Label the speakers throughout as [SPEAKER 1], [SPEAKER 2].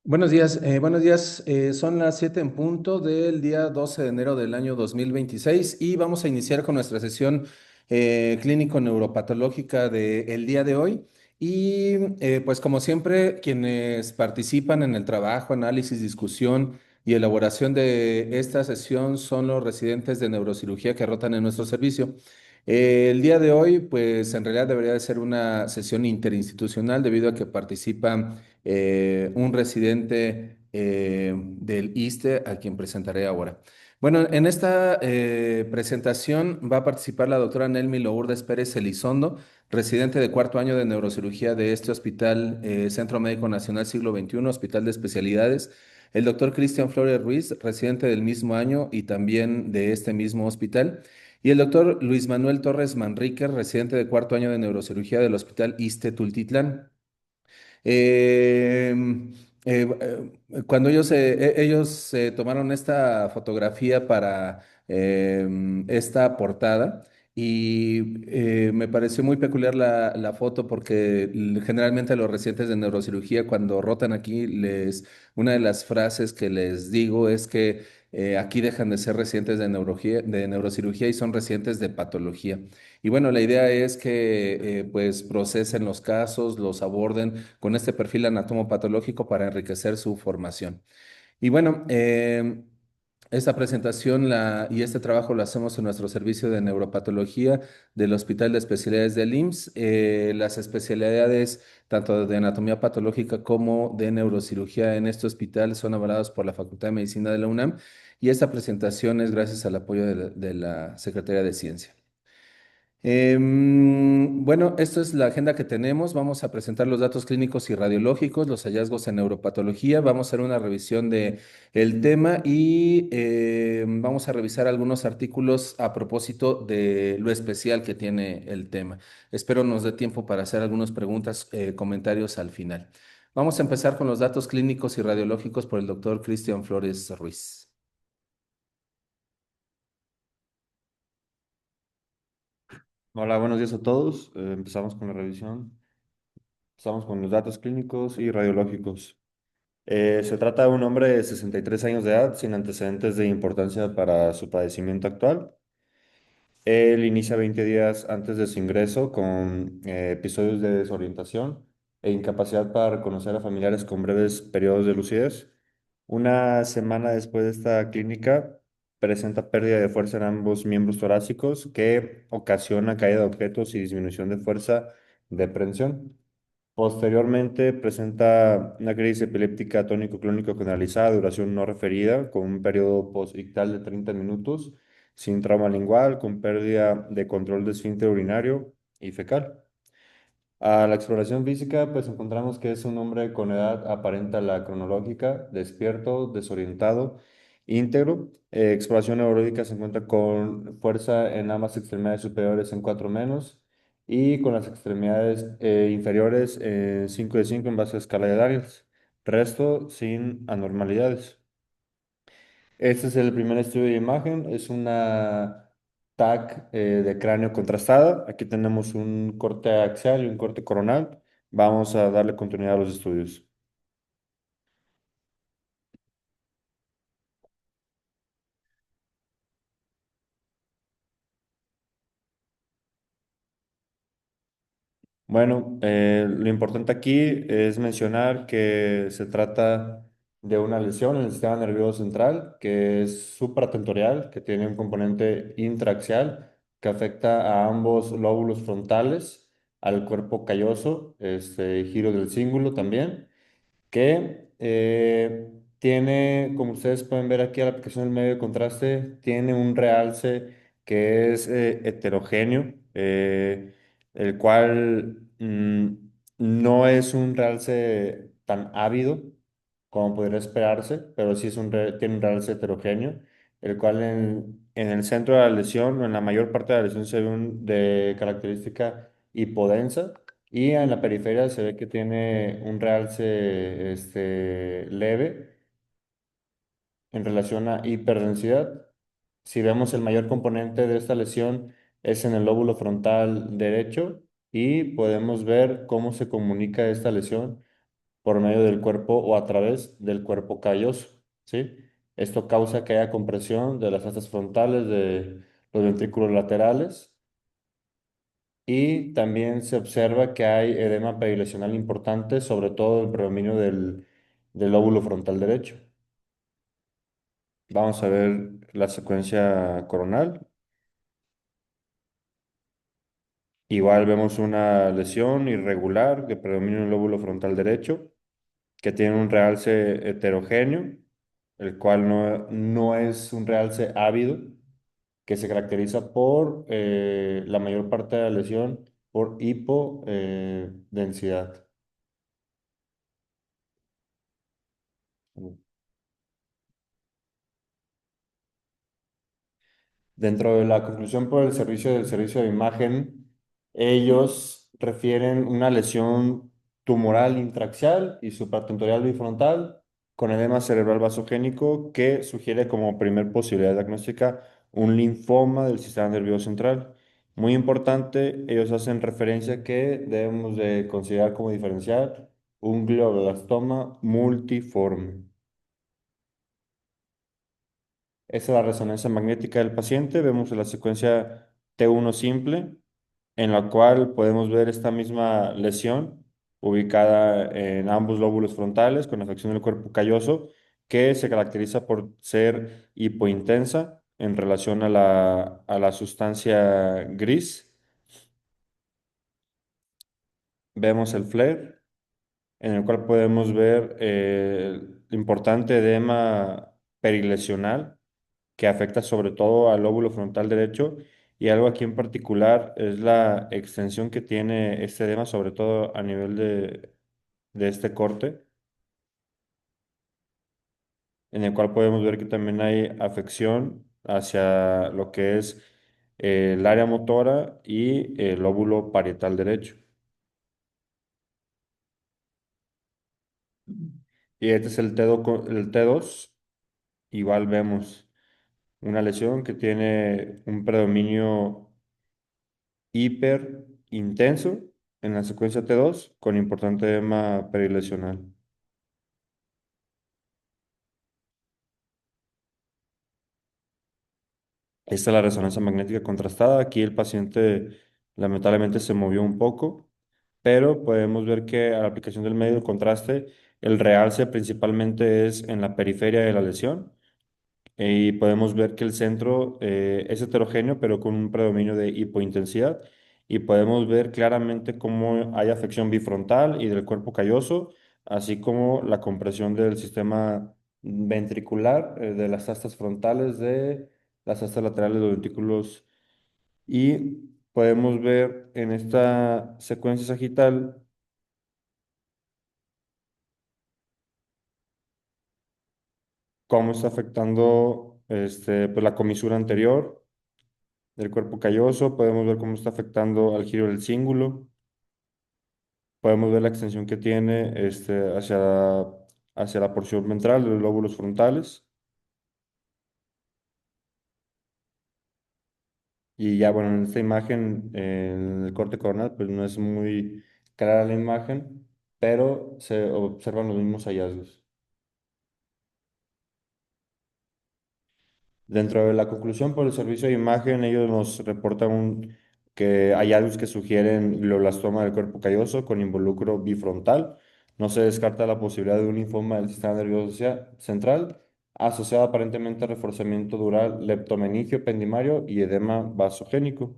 [SPEAKER 1] Buenos días. Son las 7 en punto del día 12 de enero del año 2026 y vamos a iniciar con nuestra sesión clínico-neuropatológica del día de hoy. Y pues como siempre, quienes participan en el trabajo, análisis, discusión y elaboración de esta sesión son los residentes de neurocirugía que rotan en nuestro servicio. El día de hoy, pues en realidad debería de ser una sesión interinstitucional debido a que participan un residente del ISSSTE a quien presentaré ahora. Bueno, en esta presentación va a participar la doctora Nelmi Lourdes Pérez Elizondo, residente de cuarto año de neurocirugía de este hospital, Centro Médico Nacional Siglo XXI, Hospital de Especialidades. El doctor Cristian Flores Ruiz, residente del mismo año y también de este mismo hospital. Y el doctor Luis Manuel Torres Manríquez, residente de cuarto año de neurocirugía del Hospital ISSSTE Tultitlán. Eh, Cuando ellos tomaron esta fotografía para esta portada y me pareció muy peculiar la foto porque generalmente los residentes de neurocirugía cuando rotan aquí, una de las frases que les digo es que aquí dejan de ser residentes de neurocirugía y son residentes de patología. Y bueno, la idea es que pues procesen los casos, los aborden con este perfil anatomopatológico para enriquecer su formación. Y bueno, esta presentación y este trabajo lo hacemos en nuestro servicio de neuropatología del Hospital de Especialidades del IMSS. Las especialidades tanto de anatomía patológica como de neurocirugía en este hospital son avaladas por la Facultad de Medicina de la UNAM y esta presentación es gracias al apoyo de la Secretaría de Ciencia. Bueno, esta es la agenda que tenemos. Vamos a presentar los datos clínicos y radiológicos, los hallazgos en neuropatología. Vamos a hacer una revisión de el tema y vamos a revisar algunos artículos a propósito de lo especial que tiene el tema. Espero nos dé tiempo para hacer algunas preguntas, comentarios al final. Vamos a empezar con los datos clínicos y radiológicos por el doctor Cristian Flores Ruiz.
[SPEAKER 2] Hola, buenos días a todos. Empezamos con la revisión. Empezamos con los datos clínicos y radiológicos. Se trata de un hombre de 63 años de edad sin antecedentes de importancia para su padecimiento actual. Él inicia 20 días antes de su ingreso con episodios de desorientación e incapacidad para reconocer a familiares con breves periodos de lucidez. Una semana después de esta clínica, presenta pérdida de fuerza en ambos miembros torácicos que ocasiona caída de objetos y disminución de fuerza de prensión. Posteriormente, presenta una crisis epiléptica tónico-clónico generalizada, duración no referida, con un periodo posictal de 30 minutos, sin trauma lingual, con pérdida de control de esfínter urinario y fecal. A la exploración física, pues encontramos que es un hombre con edad aparenta la cronológica, despierto, desorientado, íntegro. Exploración neurológica se encuentra con fuerza en ambas extremidades superiores en 4 menos y con las extremidades inferiores en 5 de 5 en base a escala de Daniels. Resto sin anormalidades. Este es el primer estudio de imagen, es una TAC de cráneo contrastada. Aquí tenemos un corte axial y un corte coronal. Vamos a darle continuidad a los estudios. Bueno, lo importante aquí es mencionar que se trata de una lesión en el sistema nervioso central que es supratentorial, que tiene un componente intraaxial que afecta a ambos lóbulos frontales, al cuerpo calloso, este giro del cíngulo también que tiene, como ustedes pueden ver aquí, a la aplicación del medio de contraste, tiene un realce que es heterogéneo, el cual no es un realce tan ávido como podría esperarse, pero sí tiene un realce heterogéneo, el cual en el centro de la lesión o en la mayor parte de la lesión se ve de característica hipodensa y en la periferia se ve que tiene un realce leve en relación a hiperdensidad. Si vemos el mayor componente de esta lesión es en el lóbulo frontal derecho y podemos ver cómo se comunica esta lesión por medio del cuerpo o a través del cuerpo calloso, ¿sí? Esto causa que haya compresión de las astas frontales de los ventrículos laterales y también se observa que hay edema perilesional importante, sobre todo el predominio del lóbulo frontal derecho. Vamos a ver la secuencia coronal. Igual vemos una lesión irregular que predomina en el lóbulo frontal derecho, que tiene un realce heterogéneo, el cual no es un realce ávido, que se caracteriza por la mayor parte de la lesión por hipodensidad. Dentro de la conclusión por el servicio de imagen, ellos refieren una lesión tumoral intraaxial y supratentorial bifrontal con edema cerebral vasogénico que sugiere como primer posibilidad diagnóstica un linfoma del sistema nervioso central. Muy importante, ellos hacen referencia que debemos de considerar como diferencial un glioblastoma multiforme. Esa es la resonancia magnética del paciente. Vemos la secuencia T1 simple, en la cual podemos ver esta misma lesión ubicada en ambos lóbulos frontales con afección del cuerpo calloso, que se caracteriza por ser hipointensa en relación a la sustancia gris. Vemos el flare, en el cual podemos ver importante edema perilesional que afecta sobre todo al lóbulo frontal derecho y algo aquí en particular es la extensión que tiene este edema, sobre todo a nivel de este corte, en el cual podemos ver que también hay afección hacia lo que es el área motora y el lóbulo parietal derecho. Y este es el T2, igual vemos una lesión que tiene un predominio hiper intenso en la secuencia T2 con importante edema perilesional. Esta es la resonancia magnética contrastada. Aquí el paciente lamentablemente se movió un poco, pero podemos ver que a la aplicación del medio de contraste, el realce principalmente es en la periferia de la lesión y podemos ver que el centro es heterogéneo, pero con un predominio de hipointensidad. Y podemos ver claramente cómo hay afección bifrontal y del cuerpo calloso, así como la compresión del sistema ventricular, de las astas frontales, de las astas laterales de los ventrículos. Y podemos ver en esta secuencia sagital cómo está afectando pues, la comisura anterior del cuerpo calloso, podemos ver cómo está afectando al giro del cíngulo, podemos ver la extensión que tiene hacia la porción ventral de los lóbulos frontales. Y ya, bueno, en esta imagen, en el corte coronal, pues no es muy clara la imagen, pero se observan los mismos hallazgos. Dentro de la conclusión por el servicio de imagen, ellos nos reportan que hay hallazgos que sugieren glioblastoma del cuerpo calloso con involucro bifrontal. No se descarta la posibilidad de un linfoma del sistema nervioso central asociado aparentemente a reforzamiento dural leptomeningio pendimario y edema vasogénico.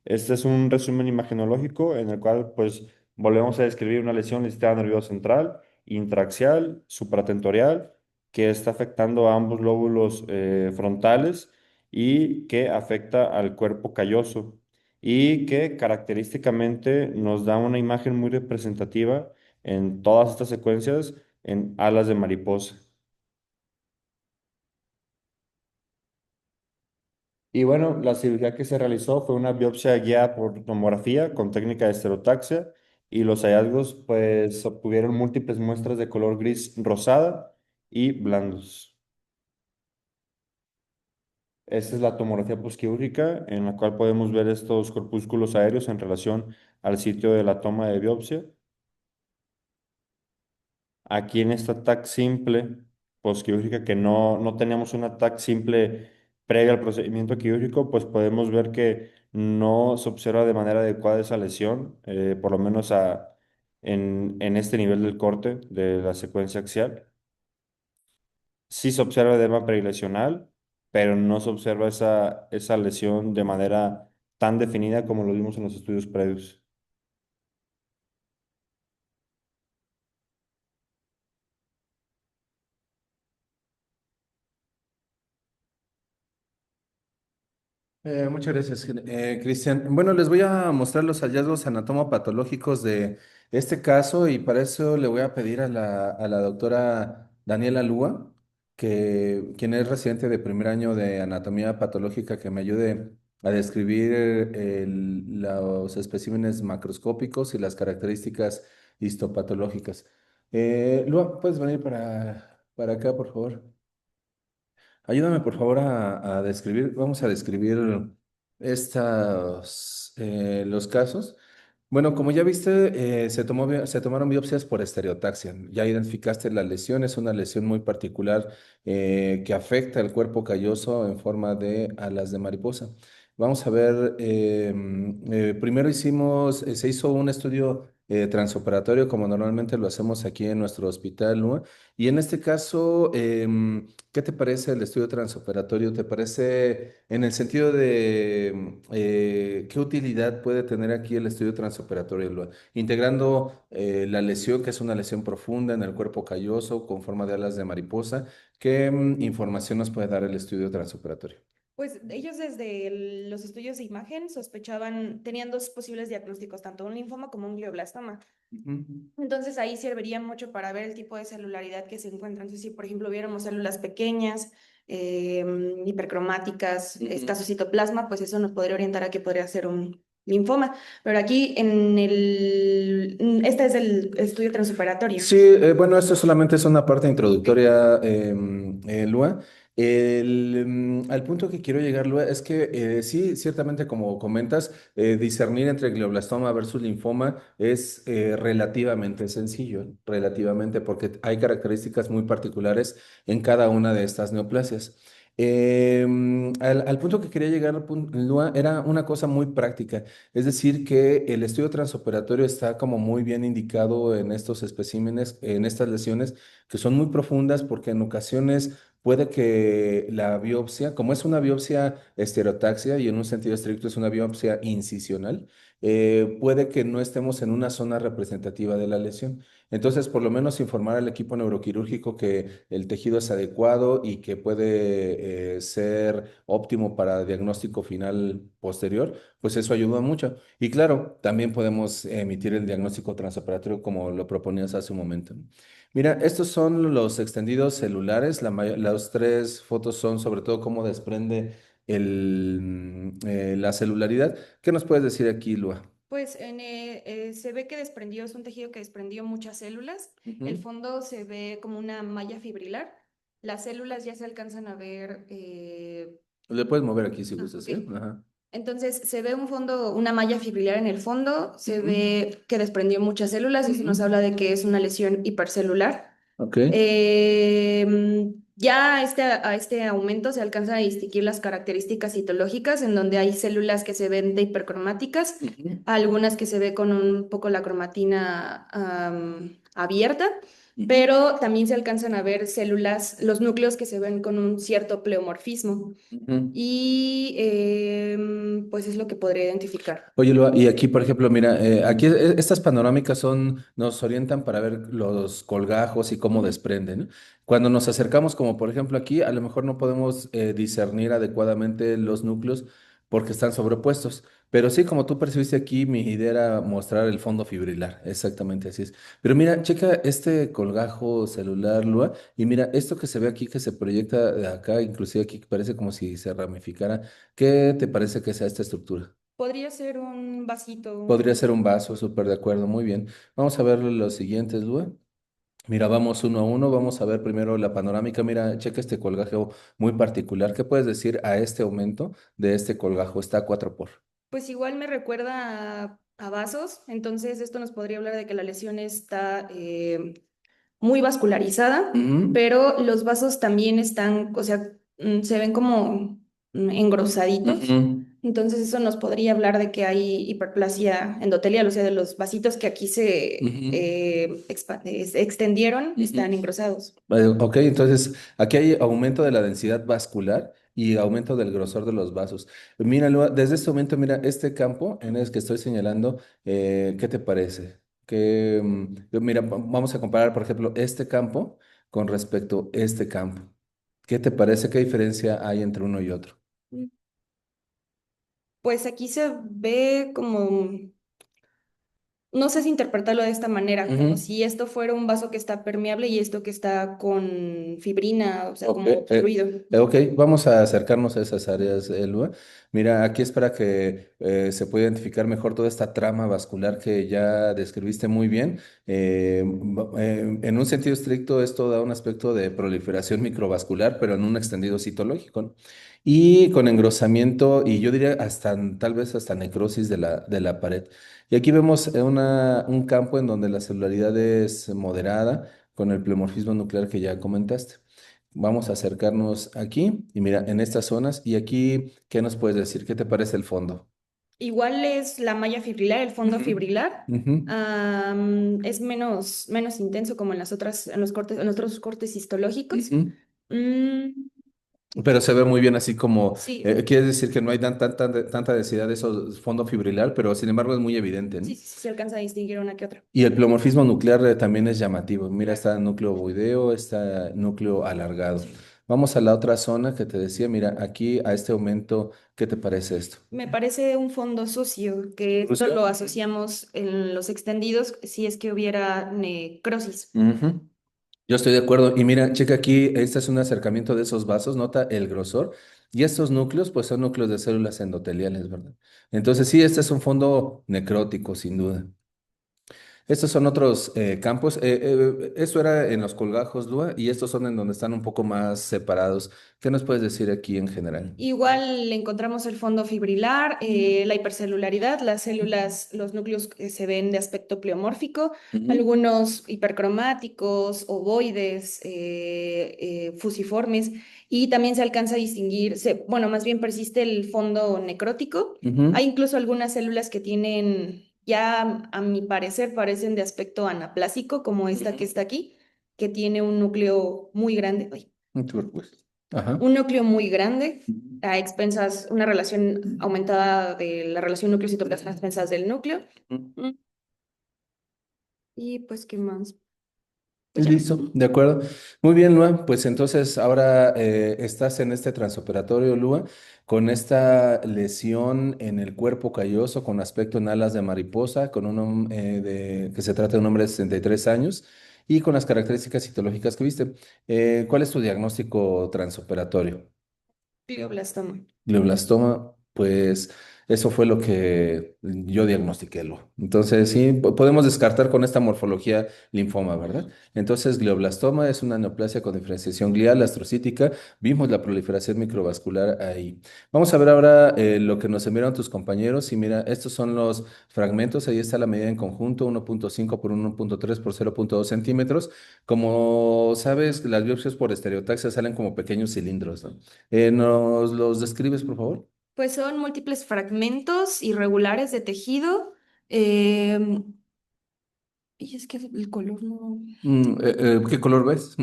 [SPEAKER 2] Este es un resumen imagenológico en el cual pues volvemos a describir una lesión del sistema nervioso central, intraaxial, supratentorial, que está afectando a ambos lóbulos frontales y que afecta al cuerpo calloso y que característicamente nos da una imagen muy representativa en todas estas secuencias en alas de mariposa. Y bueno, la cirugía que se realizó fue una biopsia guiada por tomografía con técnica de esterotaxia y los hallazgos pues obtuvieron múltiples muestras de color gris rosada y blandos. Esta es la tomografía posquirúrgica en la cual podemos ver estos corpúsculos aéreos en relación al sitio de la toma de biopsia. Aquí en esta TAC simple posquirúrgica, que no teníamos una TAC simple previa al procedimiento quirúrgico, pues podemos ver que no se observa de manera adecuada esa lesión, por lo menos en este nivel del corte de la secuencia axial. Sí se observa edema perilesional, pero no se observa esa lesión de manera tan definida como lo vimos en los estudios previos.
[SPEAKER 1] Muchas gracias, Cristian. Bueno, les voy a mostrar los hallazgos anatomopatológicos de este caso y para eso le voy a pedir a la doctora Daniela Lúa, quien es residente de primer año de anatomía patológica, que me ayude a describir los especímenes macroscópicos y las características histopatológicas. Lúa, ¿puedes venir para acá, por favor? Ayúdame por favor a describir, vamos a describir los casos. Bueno, como ya viste, se tomaron biopsias por estereotaxia. Ya identificaste la lesión, es una lesión muy particular que afecta el cuerpo calloso en forma de alas de mariposa. Vamos a ver, primero se hizo un estudio transoperatorio como normalmente lo hacemos aquí en nuestro hospital, ¿no? Y en este caso, ¿qué te parece el estudio transoperatorio? ¿Te parece en el sentido de qué utilidad puede tener aquí el estudio transoperatorio? Integrando la lesión, que es una lesión profunda en el cuerpo calloso con forma de alas de mariposa, ¿qué información nos puede dar el estudio transoperatorio?
[SPEAKER 3] Pues ellos desde los estudios de imagen sospechaban, tenían dos posibles diagnósticos, tanto un linfoma como un glioblastoma.
[SPEAKER 1] Ujú,
[SPEAKER 3] Entonces ahí serviría mucho para ver el tipo de celularidad que se encuentra. Entonces, si por ejemplo viéramos células pequeñas, hipercromáticas,
[SPEAKER 1] ujú.
[SPEAKER 3] escaso citoplasma, pues eso nos podría orientar a que podría ser un linfoma. Pero aquí este es el estudio transoperatorio.
[SPEAKER 1] Sí, bueno, esto solamente es una parte introductoria, Lua. Al punto que quiero llegar, Lua, es que sí, ciertamente como comentas, discernir entre glioblastoma versus linfoma es relativamente sencillo, relativamente, porque hay características muy particulares en cada una de estas neoplasias. Al punto que quería llegar, Lua, era una cosa muy práctica. Es decir, que el estudio transoperatorio está como muy bien indicado en estos especímenes, en estas lesiones que son muy profundas porque en ocasiones puede que la biopsia, como es una biopsia estereotaxia y en un sentido estricto es una biopsia incisional, puede que no estemos en una zona representativa de la lesión. Entonces, por lo menos informar al equipo neuroquirúrgico que el tejido es adecuado y que puede ser óptimo para diagnóstico final posterior, pues eso ayuda mucho. Y claro, también podemos emitir el diagnóstico transoperatorio como lo proponías hace un momento. Mira, estos son los extendidos celulares. Las tres fotos son sobre todo cómo desprende la celularidad. ¿Qué nos puedes decir aquí, Lua?
[SPEAKER 3] Pues se ve que desprendió, es un tejido que desprendió muchas células. El
[SPEAKER 1] Ujú.
[SPEAKER 3] fondo se ve como una malla fibrilar. Las células ya se alcanzan a ver.
[SPEAKER 1] Le puedes mover aquí si
[SPEAKER 3] Ok.
[SPEAKER 1] gustas, ¿eh? Ajá.
[SPEAKER 3] Entonces se ve un fondo, una malla fibrilar en el fondo. Se
[SPEAKER 1] Ujú,
[SPEAKER 3] ve que desprendió muchas células. Eso
[SPEAKER 1] ujú.
[SPEAKER 3] nos habla de que es una lesión hipercelular.
[SPEAKER 1] Ok.
[SPEAKER 3] Ya a este aumento se alcanza a distinguir las características citológicas, en donde hay células que se ven de hipercromáticas,
[SPEAKER 1] Ujú,
[SPEAKER 3] algunas que se ve con un poco la cromatina abierta,
[SPEAKER 1] ujú,
[SPEAKER 3] pero también se alcanzan a ver células, los núcleos que se ven con un cierto pleomorfismo.
[SPEAKER 1] ujú.
[SPEAKER 3] Y pues es lo que podría identificar.
[SPEAKER 1] Oye, Lua, y aquí, por ejemplo, mira, aquí estas panorámicas nos orientan para ver los colgajos y cómo desprenden, ¿no? Cuando nos acercamos, como por ejemplo aquí, a lo mejor no podemos discernir adecuadamente los núcleos porque están sobrepuestos. Pero sí, como tú percibiste aquí, mi idea era mostrar el fondo fibrilar, exactamente así es. Pero mira, checa este colgajo celular, Lua, y mira, esto que se ve aquí, que se proyecta de acá, inclusive aquí, que parece como si se ramificara. ¿Qué te parece que sea esta estructura?
[SPEAKER 3] Podría ser un vasito.
[SPEAKER 1] Podría ser un vaso, súper de acuerdo, muy bien. Vamos a ver los siguientes, Lua. Mira, vamos uno a uno, vamos a ver primero la panorámica. Mira, checa este colgajo muy particular. ¿Qué puedes decir a este aumento de este colgajo? Está 4 por.
[SPEAKER 3] Pues igual me recuerda a vasos, entonces esto nos podría hablar de que la lesión está muy vascularizada,
[SPEAKER 1] Ujú,
[SPEAKER 3] pero los vasos también están, o sea, se ven como engrosaditos.
[SPEAKER 1] ujú,
[SPEAKER 3] Entonces eso nos podría hablar de que hay hiperplasia endotelial, o sea, de los vasitos que aquí
[SPEAKER 1] ujú,
[SPEAKER 3] se extendieron,
[SPEAKER 1] ujú.
[SPEAKER 3] están engrosados.
[SPEAKER 1] Ok, entonces aquí hay aumento de la densidad vascular y aumento del grosor de los vasos. Mira, desde este momento, mira, este campo en el que estoy señalando, ¿qué te parece? Mira, vamos a comparar, por ejemplo, este campo con respecto a este campo. ¿Qué te parece? ¿Qué diferencia hay entre uno y otro?
[SPEAKER 3] Pues aquí se ve como, no sé si interpretarlo de esta manera, como
[SPEAKER 1] Ujú.
[SPEAKER 3] si esto fuera un vaso que está permeable y esto que está con fibrina, o sea,
[SPEAKER 1] Ok,
[SPEAKER 3] como fluido.
[SPEAKER 1] ok, vamos a acercarnos a esas áreas, Elba. Mira, aquí es para que se pueda identificar mejor toda esta trama vascular que ya describiste muy bien. En un sentido estricto, esto da un aspecto de proliferación microvascular, pero en un extendido citológico, ¿no? Y con engrosamiento, y yo diría hasta, tal vez hasta necrosis de la pared. Y aquí vemos un campo en donde la celularidad es moderada con el pleomorfismo nuclear que ya comentaste. Vamos a acercarnos aquí y mira, en estas zonas y aquí, ¿qué nos puedes decir? ¿Qué te parece el fondo?
[SPEAKER 3] Igual es la malla fibrilar, el fondo
[SPEAKER 1] Ujú,
[SPEAKER 3] fibrilar.
[SPEAKER 1] ujú,
[SPEAKER 3] Es menos intenso como en las otras, en los cortes, en los otros cortes histológicos.
[SPEAKER 1] ujú.
[SPEAKER 3] Mm,
[SPEAKER 1] Pero se ve muy bien así como,
[SPEAKER 3] sí,
[SPEAKER 1] quiere decir que no hay tanta densidad de esos fondo fibrilar, pero sin embargo es muy evidente, ¿no?
[SPEAKER 3] sí, sí, sí se alcanza a distinguir una que otra.
[SPEAKER 1] Y el pleomorfismo nuclear también es llamativo. Mira,
[SPEAKER 3] Claro.
[SPEAKER 1] está núcleo ovoideo, está núcleo alargado. Vamos a la otra zona que te decía, mira, aquí a este aumento, ¿qué te parece esto?
[SPEAKER 3] Me parece un fondo sucio, que esto
[SPEAKER 1] ¿Lucio?
[SPEAKER 3] lo asociamos en los extendidos si es que hubiera necrosis.
[SPEAKER 1] Ujú. Yo estoy de acuerdo. Y mira, checa aquí, este es un acercamiento de esos vasos, nota el grosor. Y estos núcleos, pues son núcleos de células endoteliales, ¿verdad? Entonces, sí, este es un fondo necrótico, sin duda. Estos son otros campos. Esto era en los colgajos, Lua, y estos son en donde están un poco más separados. ¿Qué nos puedes decir aquí en general?
[SPEAKER 3] Igual encontramos el fondo fibrilar, la hipercelularidad, las células, los núcleos que se ven de aspecto pleomórfico,
[SPEAKER 1] Ujú,
[SPEAKER 3] algunos hipercromáticos, ovoides, fusiformes, y también se alcanza a distinguir, bueno, más bien persiste el fondo necrótico.
[SPEAKER 1] ujú,
[SPEAKER 3] Hay incluso algunas células que tienen, ya a mi parecer, parecen de aspecto anaplásico, como esta que
[SPEAKER 1] ujú.
[SPEAKER 3] está aquí, que tiene un núcleo muy grande. Ay,
[SPEAKER 1] No te preocupes. Ajá.
[SPEAKER 3] un núcleo muy grande,
[SPEAKER 1] Ujú.
[SPEAKER 3] a expensas, una relación aumentada de la relación núcleo-citoplasma a expensas del núcleo. Mm, Y pues, ¿qué más? Pues ya.
[SPEAKER 1] Listo, de acuerdo. Muy bien, Lua. Pues entonces ahora estás en este transoperatorio, Lua, con esta lesión en el cuerpo calloso con aspecto en alas de mariposa, con que se trata de un hombre de 63 años y con las características citológicas que viste. ¿Cuál es tu diagnóstico transoperatorio?
[SPEAKER 3] Glioblastoma.
[SPEAKER 1] Glioblastoma, pues eso fue lo que yo diagnostiqué, Lu. Entonces, sí, podemos descartar con esta morfología linfoma, ¿verdad? Entonces, glioblastoma es una neoplasia con diferenciación glial astrocítica. Vimos la proliferación microvascular ahí. Vamos a ver ahora lo que nos enviaron tus compañeros. Y mira, estos son los fragmentos. Ahí está la medida en conjunto, 1.5 por 1.3 por 0.2 centímetros. Como sabes, las biopsias por estereotaxia salen como pequeños cilindros, ¿no? ¿Nos los describes, por favor?
[SPEAKER 3] Pues son múltiples fragmentos irregulares de tejido. em, y es que el color no.
[SPEAKER 1] ¿Qué color ves?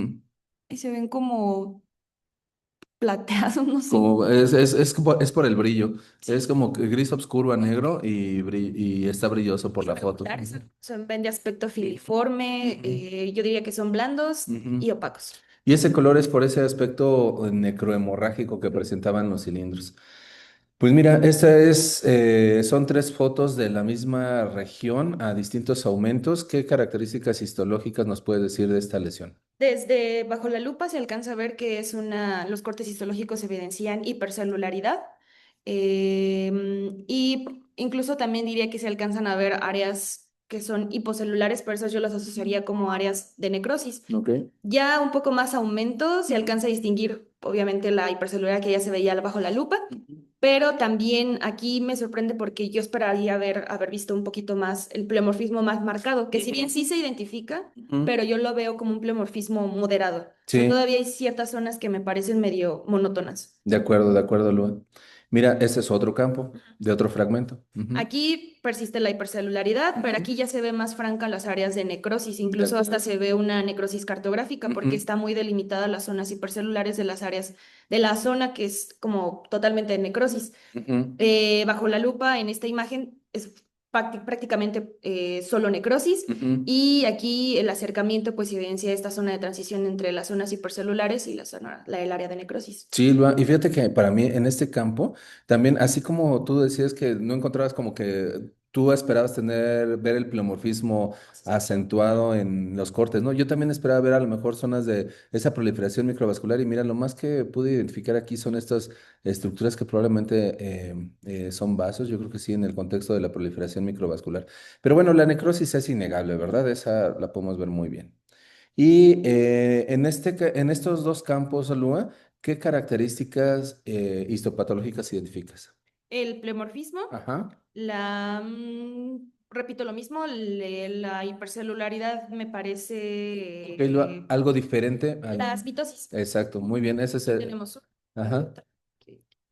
[SPEAKER 3] Y se ven como plateados, no sé.
[SPEAKER 1] Como, es por el brillo. Es como que gris oscuro a negro y está brilloso por la foto.
[SPEAKER 3] Irregulares. Son, ven de aspecto filiforme.
[SPEAKER 1] Ujú,
[SPEAKER 3] Yo diría que son blandos
[SPEAKER 1] ujú.
[SPEAKER 3] y opacos.
[SPEAKER 1] Y ese color es por ese aspecto necrohemorrágico que presentaban los cilindros. Pues mira, son tres fotos de la misma región a distintos aumentos. ¿Qué características histológicas nos puedes decir de esta lesión?
[SPEAKER 3] Desde bajo la lupa se alcanza a ver que los cortes histológicos evidencian hipercelularidad, y incluso también diría que se alcanzan a ver áreas que son hipocelulares, pero esas yo las asociaría como áreas de necrosis.
[SPEAKER 1] Ok.
[SPEAKER 3] Ya un poco más aumento se alcanza a distinguir obviamente la hipercelularidad que ya se veía bajo la lupa, pero también aquí me sorprende porque yo esperaría haber visto un poquito más el pleomorfismo más marcado, que si bien sí se identifica,
[SPEAKER 1] Ujú.
[SPEAKER 3] pero yo lo veo como un pleomorfismo moderado. O sea,
[SPEAKER 1] Sí,
[SPEAKER 3] todavía hay ciertas zonas que me parecen medio monótonas.
[SPEAKER 1] de acuerdo, Lua. Mira, ese es otro campo de otro fragmento. Ujú.
[SPEAKER 3] Aquí persiste la hipercelularidad, pero
[SPEAKER 1] Ujú.
[SPEAKER 3] aquí ya se ve más franca las áreas de necrosis,
[SPEAKER 1] De
[SPEAKER 3] incluso hasta
[SPEAKER 1] acuerdo.
[SPEAKER 3] se ve una necrosis cartográfica porque
[SPEAKER 1] Ujú.
[SPEAKER 3] está muy delimitada las zonas hipercelulares de las áreas de la zona que es como totalmente de necrosis.
[SPEAKER 1] Ujú.
[SPEAKER 3] Bajo la lupa en esta imagen es prácticamente solo necrosis
[SPEAKER 1] Ujú.
[SPEAKER 3] y aquí el acercamiento pues evidencia esta zona de transición entre las zonas hipercelulares y el área de necrosis.
[SPEAKER 1] Sí, y fíjate que para mí en este campo, también, así como tú decías que no encontrabas como que tú esperabas ver el pleomorfismo acentuado en los cortes, ¿no? Yo también esperaba ver a lo mejor zonas de esa proliferación microvascular y mira, lo más que pude identificar aquí son estas estructuras que probablemente son vasos, yo creo que sí, en el contexto de la proliferación microvascular. Pero bueno, la necrosis es innegable, ¿verdad? Esa la podemos ver muy bien. Y en estos dos campos, Lua, ¿qué características histopatológicas identificas?
[SPEAKER 3] El pleomorfismo,
[SPEAKER 1] Ajá.
[SPEAKER 3] repito lo mismo, la hipercelularidad me
[SPEAKER 1] Ok,
[SPEAKER 3] parece
[SPEAKER 1] Lua, algo diferente.
[SPEAKER 3] las mitosis.
[SPEAKER 1] Exacto, muy bien. Ese es
[SPEAKER 3] Aquí
[SPEAKER 1] el.
[SPEAKER 3] tenemos una y
[SPEAKER 1] Ajá.
[SPEAKER 3] otra.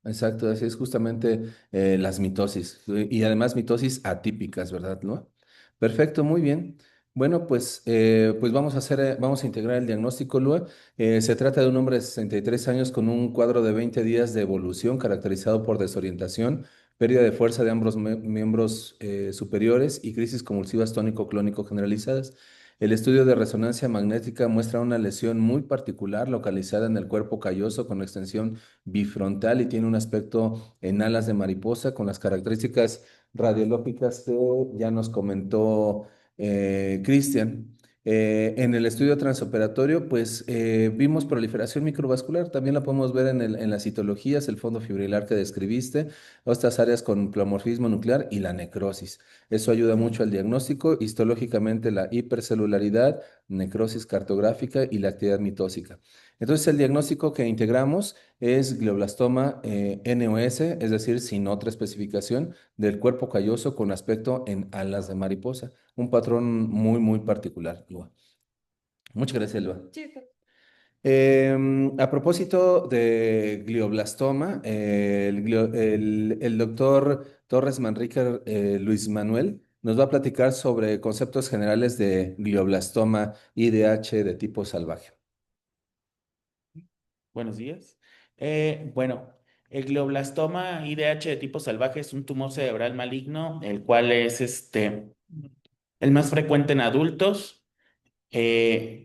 [SPEAKER 1] Exacto, así es justamente las mitosis y además mitosis atípicas, ¿verdad, no? Perfecto, muy bien. Bueno, pues vamos a integrar el diagnóstico, Lua. Se trata de un hombre de 63 años con un cuadro de 20 días de evolución caracterizado por desorientación, pérdida de fuerza de ambos miembros superiores y crisis convulsivas tónico-clónico generalizadas. El estudio de resonancia magnética muestra una lesión muy particular localizada en el cuerpo calloso con extensión bifrontal y tiene un aspecto en alas de mariposa con las características radiológicas que ya nos comentó Cristian. En el estudio transoperatorio, pues vimos proliferación microvascular, también la podemos ver en las citologías, el fondo fibrilar que describiste, estas áreas con pleomorfismo nuclear y la necrosis. Eso ayuda mucho al diagnóstico, histológicamente la hipercelularidad, necrosis cartográfica y la actividad mitósica. Entonces, el diagnóstico que integramos es glioblastoma NOS, es decir, sin otra especificación, del cuerpo calloso con aspecto en alas de mariposa. Un patrón muy, muy particular, Lua. Muchas gracias, Lua.
[SPEAKER 3] Sí, claro.
[SPEAKER 1] A propósito de glioblastoma, el doctor Torres Manrique Luis Manuel nos va a platicar sobre conceptos generales de glioblastoma IDH de tipo salvaje.
[SPEAKER 4] Buenos días. Bueno, el glioblastoma IDH de tipo salvaje es un tumor cerebral maligno, el cual es el más frecuente en adultos.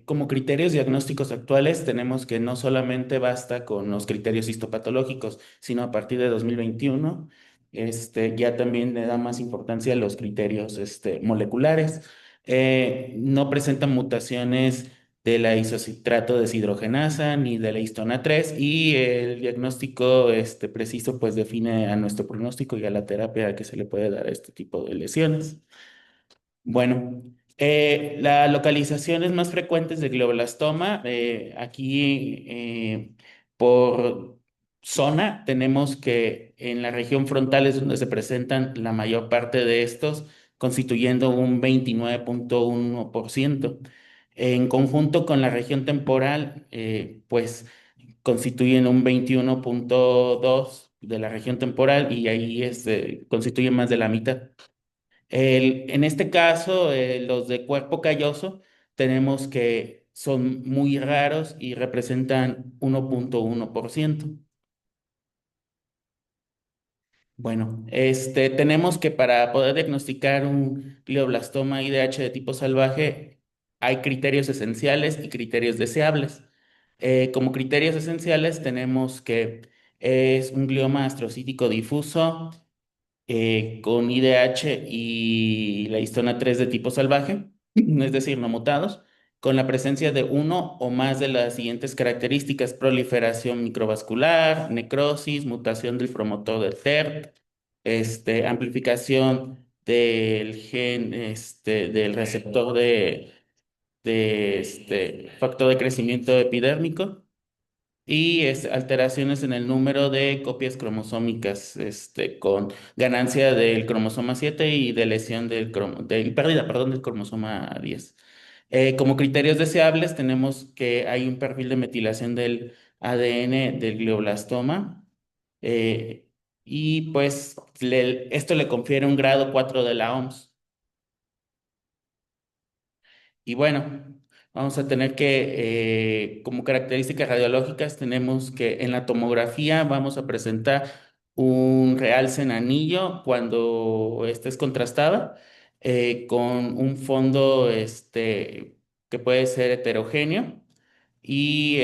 [SPEAKER 4] Como criterios diagnósticos actuales, tenemos que no solamente basta con los criterios histopatológicos, sino a partir de 2021, ya también le da más importancia a los criterios moleculares. No presentan mutaciones de la isocitrato deshidrogenasa ni de la histona 3 y el diagnóstico preciso pues define a nuestro pronóstico y a la terapia que se le puede dar a este tipo de lesiones. Bueno, las localizaciones más frecuentes de glioblastoma, aquí por zona, tenemos que en la región frontal es donde se presentan la mayor parte de estos, constituyendo un 29,1%. En conjunto con la región temporal, pues constituyen un 21,2% de la región temporal y ahí constituyen más de la mitad. En este caso, los de cuerpo calloso, tenemos que son muy raros y representan 1,1%. Bueno, tenemos que para poder diagnosticar un glioblastoma IDH de tipo salvaje, hay criterios esenciales y criterios deseables. Como criterios esenciales tenemos que es un glioma astrocítico difuso, con IDH y la histona 3 de tipo salvaje, es decir, no mutados, con la presencia de uno o más de las siguientes características: proliferación microvascular, necrosis, mutación del promotor del TERT, amplificación del gen, del receptor de factor de crecimiento epidérmico. y alteraciones en el número de copias cromosómicas, con ganancia del cromosoma 7 y de lesión pérdida, perdón, del cromosoma 10. Como criterios deseables tenemos que hay un perfil de metilación del ADN del glioblastoma, eh, y pues esto le confiere un grado 4 de la OMS. Y bueno, vamos a tener que, como características radiológicas, tenemos que en la tomografía vamos a presentar un realce en anillo cuando esta es contrastada, con un fondo que puede ser heterogéneo. Y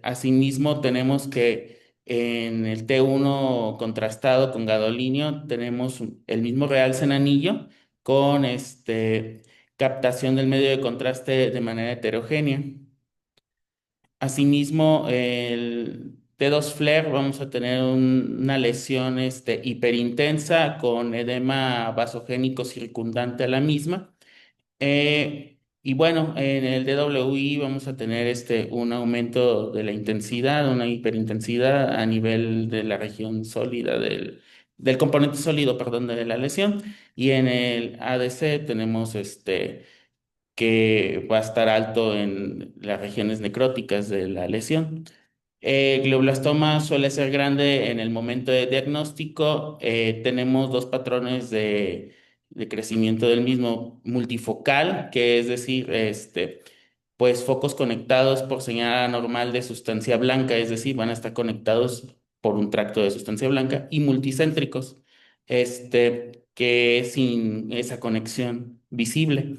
[SPEAKER 4] asimismo tenemos que en el T1 contrastado con gadolinio tenemos el mismo realce en anillo con captación del medio de contraste de manera heterogénea. Asimismo, el T2 flare vamos a tener una lesión hiperintensa con edema vasogénico circundante a la misma. Y bueno, en el DWI vamos a tener un aumento de la intensidad, una hiperintensidad a nivel de la región sólida del componente sólido, perdón, de la lesión. Y en el ADC tenemos que va a estar alto en las regiones necróticas de la lesión. Glioblastoma suele ser grande en el momento de diagnóstico. Tenemos dos patrones de crecimiento del mismo: multifocal, que es decir, pues focos conectados por señal anormal de sustancia blanca, es decir, van a estar conectados por un tracto de sustancia blanca, y multicéntricos, que es sin esa conexión visible.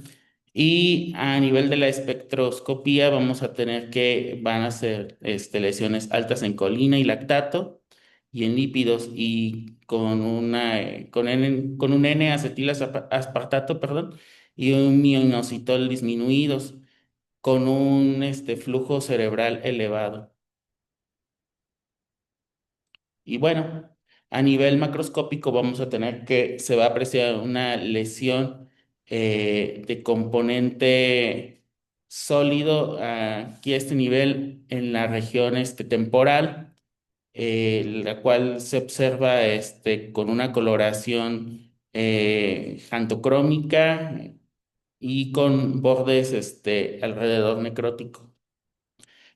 [SPEAKER 4] Y a nivel de la espectroscopía vamos a tener que van a ser lesiones altas en colina y lactato y en lípidos, y con un N-acetilaspartato, perdón, y un mioinositol disminuidos, con un flujo cerebral elevado. Y bueno, a nivel macroscópico vamos a tener que se va a apreciar una lesión de componente sólido aquí a este nivel en la región temporal, la cual se observa con una coloración xantocrómica y con bordes alrededor necrótico.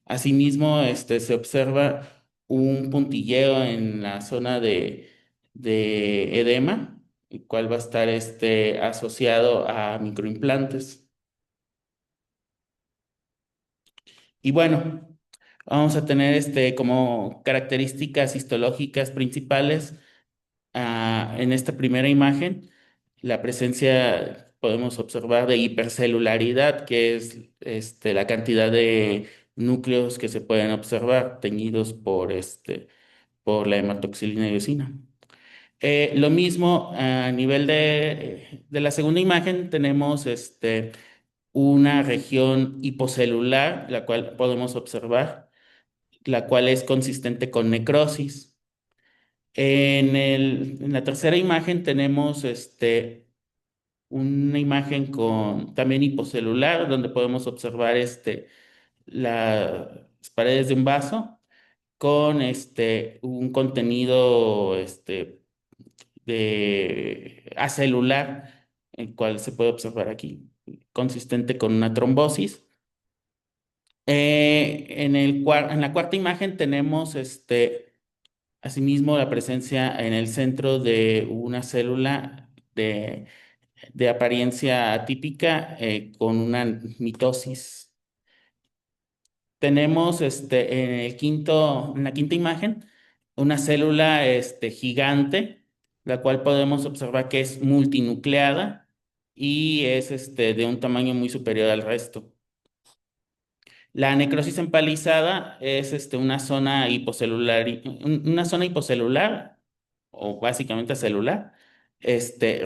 [SPEAKER 4] Asimismo, se observa un puntilleo en la zona de edema, el cual va a estar asociado a microimplantes. Y bueno, vamos a tener como características histológicas principales, en esta primera imagen, la presencia, podemos observar, de hipercelularidad, que es la cantidad de núcleos que se pueden observar teñidos por la hematoxilina y eosina. Lo mismo a nivel de la segunda imagen, tenemos una región hipocelular, la cual podemos observar, la cual es consistente con necrosis. En la tercera imagen tenemos una imagen con también hipocelular, donde podemos observar las paredes de un vaso con un contenido de acelular, el cual se puede observar aquí, consistente con una trombosis. En la cuarta imagen tenemos asimismo la presencia en el centro de una célula de apariencia atípica, con una mitosis. Tenemos en la quinta imagen, una célula gigante, la cual podemos observar que es multinucleada y es de un tamaño muy superior al resto. La necrosis empalizada es una zona hipocelular, o básicamente celular,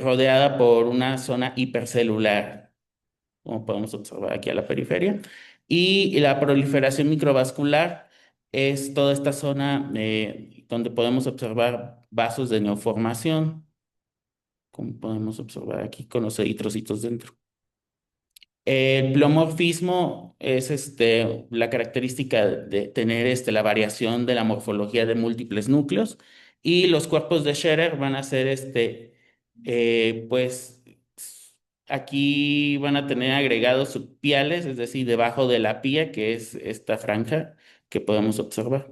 [SPEAKER 4] rodeada por una zona hipercelular, como podemos observar aquí a la periferia. Y la proliferación microvascular es toda esta zona donde podemos observar vasos de neoformación, como podemos observar aquí con los eritrocitos dentro. El pleomorfismo es la característica de tener la variación de la morfología de múltiples núcleos y los cuerpos de Scherer van a ser pues aquí van a tener agregados subpiales, es decir, debajo de la pía, que es esta franja que podemos observar.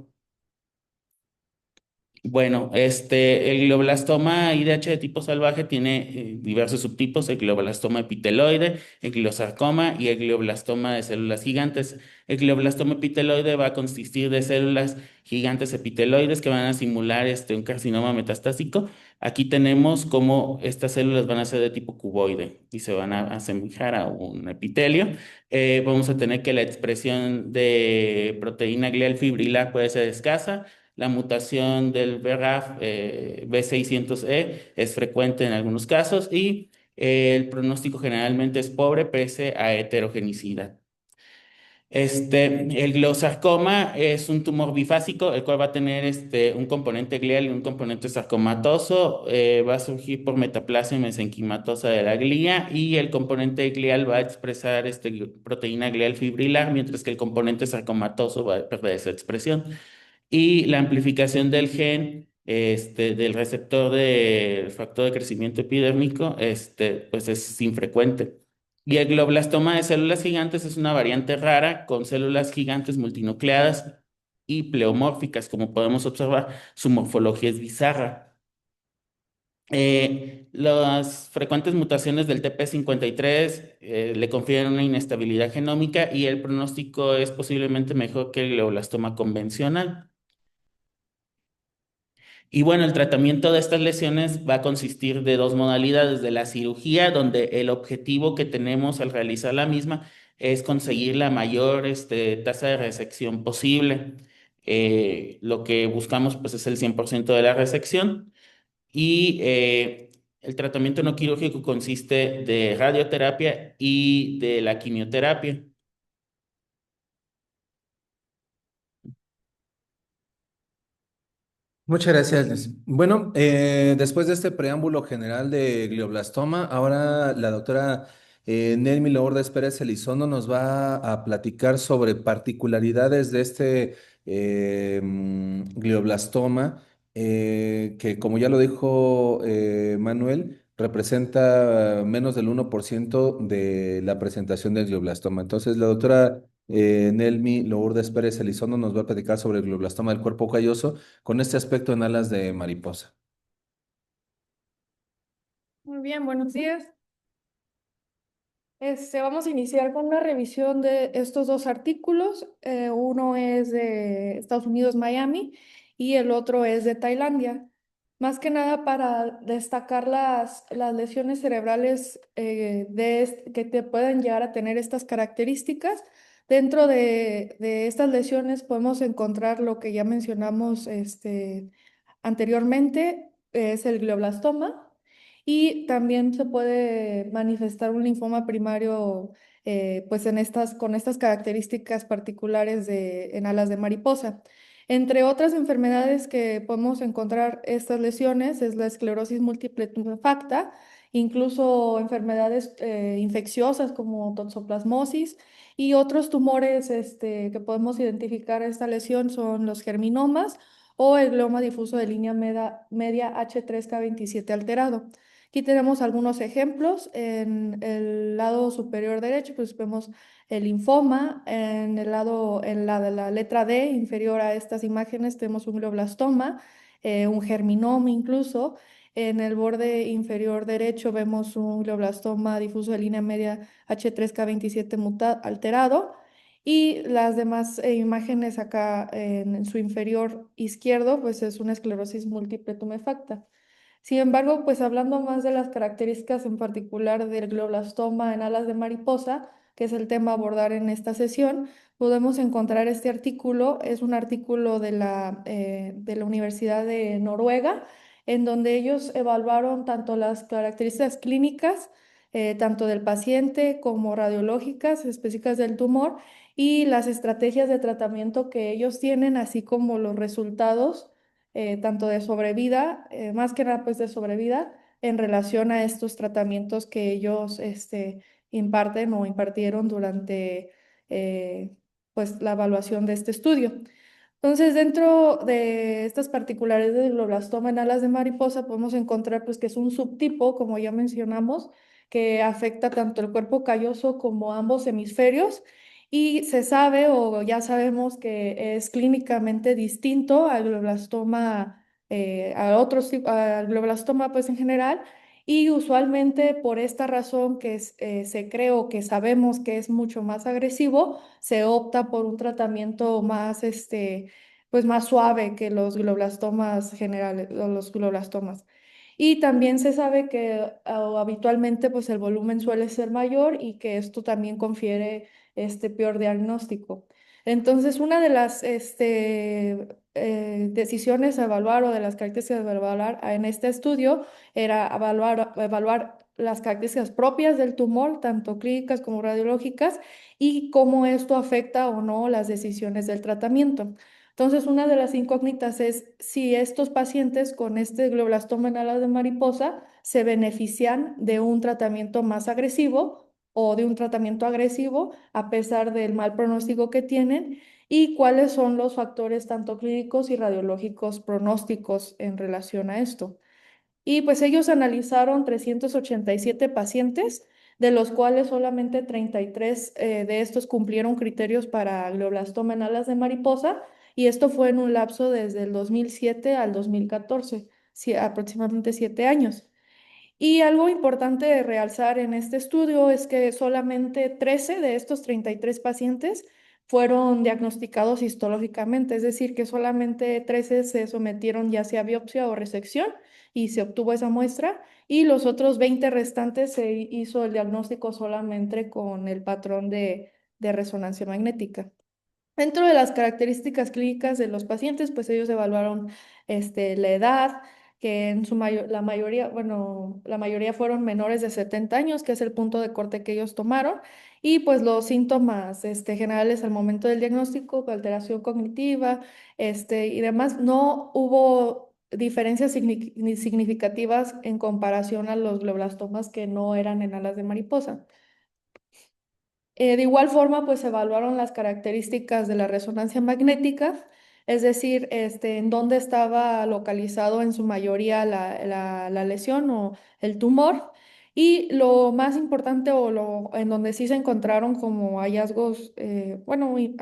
[SPEAKER 4] Bueno, el glioblastoma IDH de tipo salvaje tiene diversos subtipos: el glioblastoma epiteloide, el gliosarcoma y el glioblastoma de células gigantes. El glioblastoma epiteloide va a consistir de células gigantes epiteloides que van a simular un carcinoma metastásico. Aquí tenemos cómo estas células van a ser de tipo cuboide y se van a asemejar a un epitelio. Vamos a tener que la expresión de proteína glial fibrilar puede ser escasa. La mutación del BRAF B600E es frecuente en algunos casos y el pronóstico generalmente es pobre pese a heterogenicidad. El gliosarcoma es un tumor bifásico, el cual va a tener un componente glial y un componente sarcomatoso. Va a surgir por metaplasia mesenquimatosa de la glía y el componente glial va a expresar proteína glial fibrilar, mientras que el componente sarcomatoso va a perder esa expresión. Y la amplificación del gen del receptor del factor de crecimiento epidérmico pues es infrecuente. Y el glioblastoma de células gigantes es una variante rara con células gigantes multinucleadas y pleomórficas. Como podemos observar, su morfología es bizarra. Las frecuentes mutaciones del TP53 le confieren una inestabilidad genómica y el pronóstico es posiblemente mejor que el glioblastoma convencional. Y bueno, el tratamiento de estas lesiones va a consistir de dos modalidades: de la cirugía, donde el objetivo que tenemos al realizar la misma es conseguir la mayor tasa de resección posible. Lo que buscamos pues es el 100% de la resección y el tratamiento no quirúrgico consiste de radioterapia y de la quimioterapia.
[SPEAKER 1] Muchas gracias, Liz. Bueno, después de este preámbulo general de glioblastoma, ahora la doctora Nelmi Lourdes Pérez Elizondo nos va a platicar sobre particularidades de este glioblastoma, que como ya lo dijo Manuel, representa menos del 1% de la presentación del glioblastoma. Entonces, la doctora Nelmi Lourdes Pérez Elizondo nos va a platicar sobre el glioblastoma del cuerpo calloso con este aspecto en alas de mariposa.
[SPEAKER 5] Muy bien, buenos días. Vamos a iniciar con una revisión de estos dos artículos. Uno es de Estados Unidos, Miami, y el otro es de Tailandia. Más que nada para destacar las lesiones cerebrales que te pueden llegar a tener estas características. Dentro de estas lesiones podemos encontrar lo que ya mencionamos anteriormente, es el glioblastoma. Y también se puede manifestar un linfoma primario pues con estas características particulares en alas de mariposa. Entre otras enfermedades que podemos encontrar estas lesiones es la esclerosis múltiple tumefacta, incluso enfermedades infecciosas como toxoplasmosis y otros tumores que podemos identificar esta lesión son los germinomas o el glioma difuso de línea media H3K27 alterado. Aquí tenemos algunos ejemplos. En el lado superior derecho, pues vemos el linfoma. En la de la letra D, inferior a estas imágenes, tenemos un glioblastoma, un germinoma incluso. En el borde inferior derecho vemos un glioblastoma difuso de línea media H3K27 alterado. Y las demás imágenes acá en su inferior izquierdo, pues es una esclerosis múltiple tumefacta. Sin embargo, pues hablando más de las características en particular del glioblastoma en alas de mariposa, que es el tema a abordar en esta sesión, podemos encontrar este artículo. Es un artículo de la Universidad de Noruega, en donde ellos evaluaron tanto las características clínicas, tanto del paciente como radiológicas específicas del tumor, y las estrategias de tratamiento que ellos tienen, así como los resultados tanto de sobrevida, más que nada pues de sobrevida, en relación a estos tratamientos que ellos imparten o impartieron durante pues la evaluación de este estudio. Entonces, dentro de estas particularidades del glioblastoma en alas de mariposa, podemos encontrar pues, que es un subtipo, como ya mencionamos, que afecta tanto el cuerpo calloso como ambos hemisferios y se sabe o ya sabemos que es clínicamente distinto al glioblastoma, al glioblastoma pues en general y usualmente por esta razón que se cree o que sabemos que es mucho más agresivo, se opta por un tratamiento más, pues más suave que los glioblastomas generales, o los glioblastomas. Y también se sabe que habitualmente pues el volumen suele ser mayor y que esto también confiere este peor diagnóstico. Entonces, una de las decisiones a evaluar o de las características a evaluar en este estudio era evaluar las características propias del tumor, tanto clínicas como radiológicas, y cómo esto afecta o no las decisiones del tratamiento. Entonces, una de las incógnitas es si estos pacientes con este glioblastoma en alas de mariposa se benefician de un tratamiento más agresivo o de un tratamiento agresivo a pesar del mal pronóstico que tienen y cuáles son los factores tanto clínicos y radiológicos pronósticos en relación a esto. Y pues ellos analizaron 387 pacientes, de los cuales solamente 33 de estos cumplieron criterios para glioblastoma en alas de mariposa, y esto fue en un lapso desde el 2007 al 2014, aproximadamente 7 años. Y algo importante de realzar en este estudio es que solamente 13 de estos 33 pacientes fueron diagnosticados histológicamente, es decir, que solamente 13 se sometieron ya sea a biopsia o resección y se obtuvo esa muestra, y los otros 20 restantes se hizo el diagnóstico solamente con el patrón de resonancia magnética. Dentro de las características clínicas de los pacientes, pues ellos evaluaron la edad, que en la mayoría, bueno, la mayoría fueron menores de 70 años, que es el punto de corte que ellos tomaron, y pues los síntomas generales al momento del diagnóstico, alteración cognitiva, y demás, no hubo diferencias significativas en comparación a los glioblastomas que no eran en alas de mariposa. De igual forma, pues evaluaron las características de la resonancia magnética, es decir, en dónde estaba localizado en su mayoría la lesión o el tumor. Y lo más importante o en donde sí se encontraron como hallazgos, bueno, muy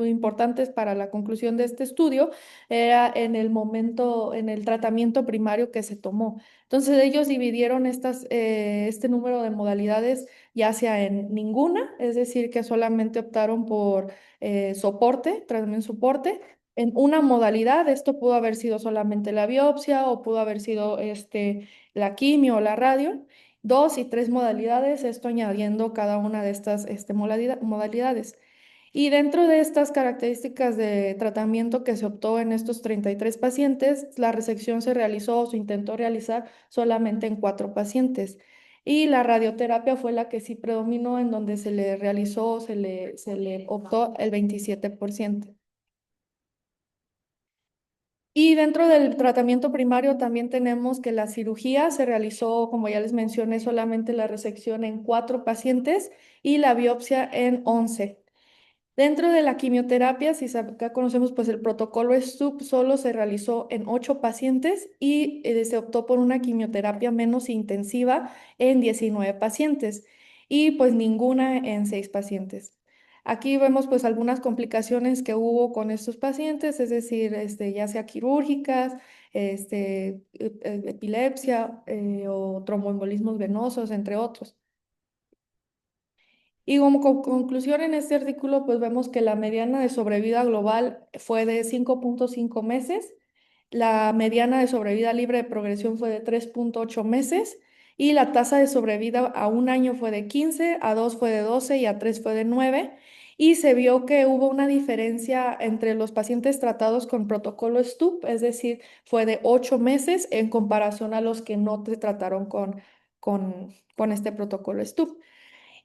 [SPEAKER 5] importantes para la conclusión de este estudio, era en el momento, en el tratamiento primario que se tomó. Entonces ellos dividieron este número de modalidades ya sea en ninguna, es decir, que solamente optaron por tratamiento soporte. En una modalidad, esto pudo haber sido solamente la biopsia o pudo haber sido la quimio o la radio. Dos y tres modalidades, esto añadiendo cada una de estas modalidades. Y dentro de estas características de tratamiento que se optó en estos 33 pacientes, la resección se realizó o se intentó realizar solamente en 4 pacientes. Y la radioterapia fue la que sí predominó, en donde se le realizó, se le optó el 27%. Y dentro del tratamiento primario también tenemos que la cirugía se realizó, como ya les mencioné, solamente la resección en 4 pacientes y la biopsia en 11. Dentro de la quimioterapia, si acá conocemos, pues el protocolo STUP solo se realizó en 8 pacientes y se optó por una quimioterapia menos intensiva en 19 pacientes y pues ninguna en 6 pacientes. Aquí vemos pues algunas complicaciones que hubo con estos pacientes, es decir, ya sea quirúrgicas, epilepsia o tromboembolismos venosos, entre otros. Y como conclusión en este artículo, pues vemos que la mediana de sobrevida global fue de 5.5 meses, la mediana de sobrevida libre de progresión fue de 3.8 meses y la tasa de sobrevida a un año fue de 15, a 2 fue de 12 y a 3 fue de 9. Y se vio que hubo una diferencia entre los pacientes tratados con protocolo STUP, es decir, fue de 8 meses en comparación a los que no se trataron con este protocolo STUP.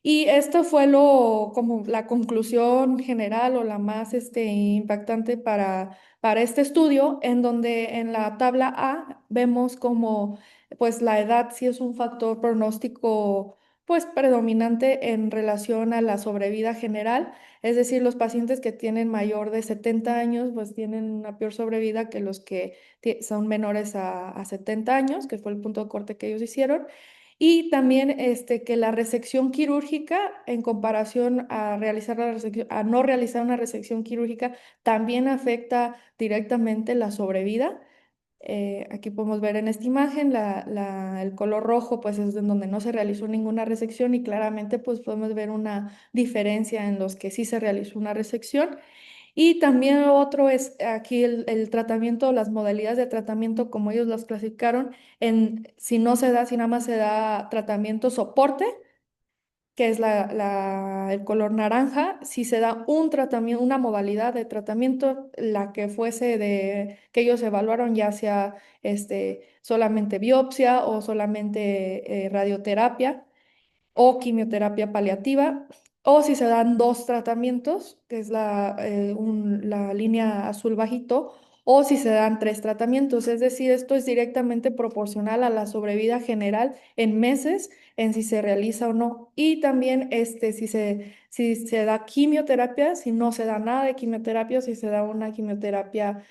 [SPEAKER 5] Y esto fue como la conclusión general o la más impactante para este estudio, en donde en la tabla A vemos como pues la edad sí es un factor pronóstico pues predominante en relación a la sobrevida general, es decir, los pacientes que tienen mayor de 70 años, pues tienen una peor sobrevida que los que son menores a 70 años, que fue el punto de corte que ellos hicieron. Y también que la resección quirúrgica, en comparación a realizar a no realizar una resección quirúrgica, también afecta directamente la sobrevida. Aquí podemos ver en esta imagen el color rojo, pues es en donde no se realizó ninguna resección y claramente pues podemos ver una diferencia en los que sí se realizó una resección. Y también otro es aquí el tratamiento, las modalidades de tratamiento como ellos las clasificaron en si no se da, si nada más se da tratamiento soporte, que es el color naranja, si se da un tratamiento, una modalidad de tratamiento, la que fuese que ellos evaluaron, ya sea solamente biopsia o solamente radioterapia o quimioterapia paliativa, o si se dan dos tratamientos, que es la línea azul bajito, o si se dan tres tratamientos. Es decir, esto es directamente proporcional a la sobrevida general en meses, en si se realiza o no. Y también si se da quimioterapia, si no se da nada de quimioterapia, si se da una quimioterapia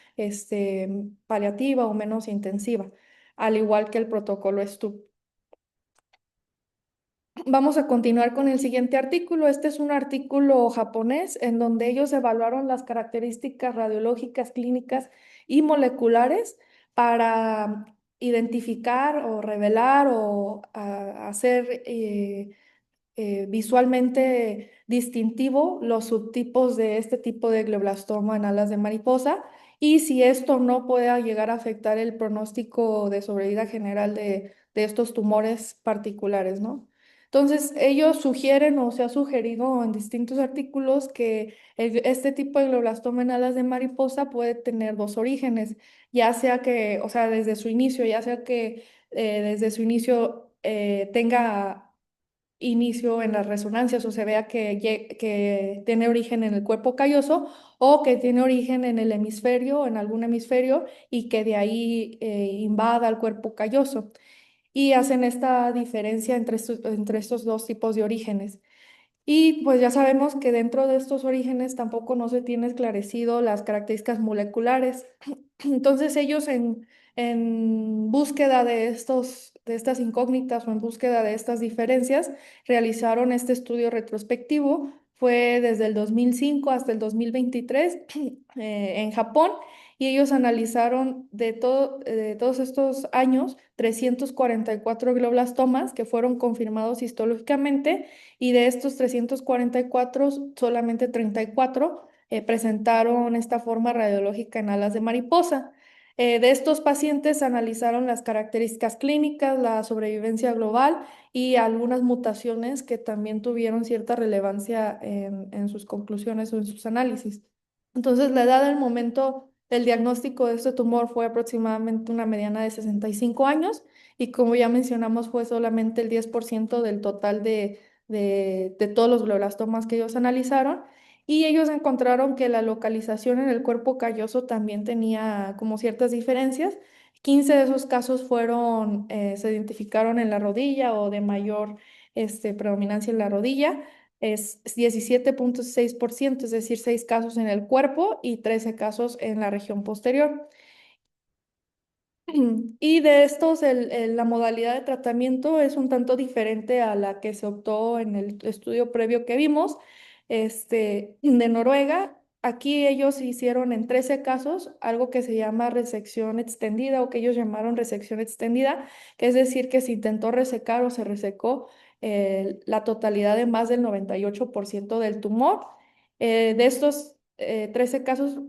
[SPEAKER 5] paliativa o menos intensiva, al igual que el protocolo STUP. Vamos a continuar con el siguiente artículo. Este es un artículo japonés en donde ellos evaluaron las características radiológicas, clínicas y moleculares para identificar o revelar o hacer visualmente distintivo los subtipos de este tipo de glioblastoma en alas de mariposa y si esto no puede llegar a afectar el pronóstico de sobrevida general de estos tumores particulares, ¿no? Entonces, ellos sugieren o se ha sugerido en distintos artículos que este tipo de glioblastoma en alas de mariposa puede tener dos orígenes, ya sea que, o sea, desde su inicio, ya sea que desde su inicio tenga inicio en las resonancias o se vea que tiene origen en el cuerpo calloso o que tiene origen en el hemisferio, en algún hemisferio y que de ahí invada el cuerpo calloso. Y hacen esta diferencia entre estos dos tipos de orígenes. Y pues ya sabemos que dentro de estos orígenes tampoco no se tiene esclarecido las características moleculares. Entonces ellos en búsqueda de estas incógnitas o en búsqueda de estas diferencias, realizaron este estudio retrospectivo. Fue desde el 2005 hasta el 2023 en Japón y ellos analizaron de todos estos años 344 glioblastomas que fueron confirmados histológicamente y de estos 344 solamente 34 presentaron esta forma radiológica en alas de mariposa. De estos pacientes analizaron las características clínicas, la sobrevivencia global y algunas mutaciones que también tuvieron cierta relevancia en sus conclusiones o en sus análisis. Entonces, la edad del momento del diagnóstico de este tumor fue aproximadamente una mediana de 65 años y como ya mencionamos fue solamente el 10% del total de todos los glioblastoma que ellos analizaron y ellos encontraron que la localización en el cuerpo calloso también tenía como ciertas diferencias. 15 de esos casos se identificaron en la rodilla o de mayor predominancia en la rodilla. Es 17,6%, es decir, 6 casos en el cuerpo y 13 casos en la región posterior. Y de estos, la modalidad de tratamiento es un tanto diferente a la que se optó en el estudio previo que vimos, de Noruega. Aquí ellos hicieron en 13 casos algo que se llama resección extendida o que ellos llamaron resección extendida, que es decir, que se intentó resecar o se resecó la totalidad de más del 98% del tumor. De estos 13 casos,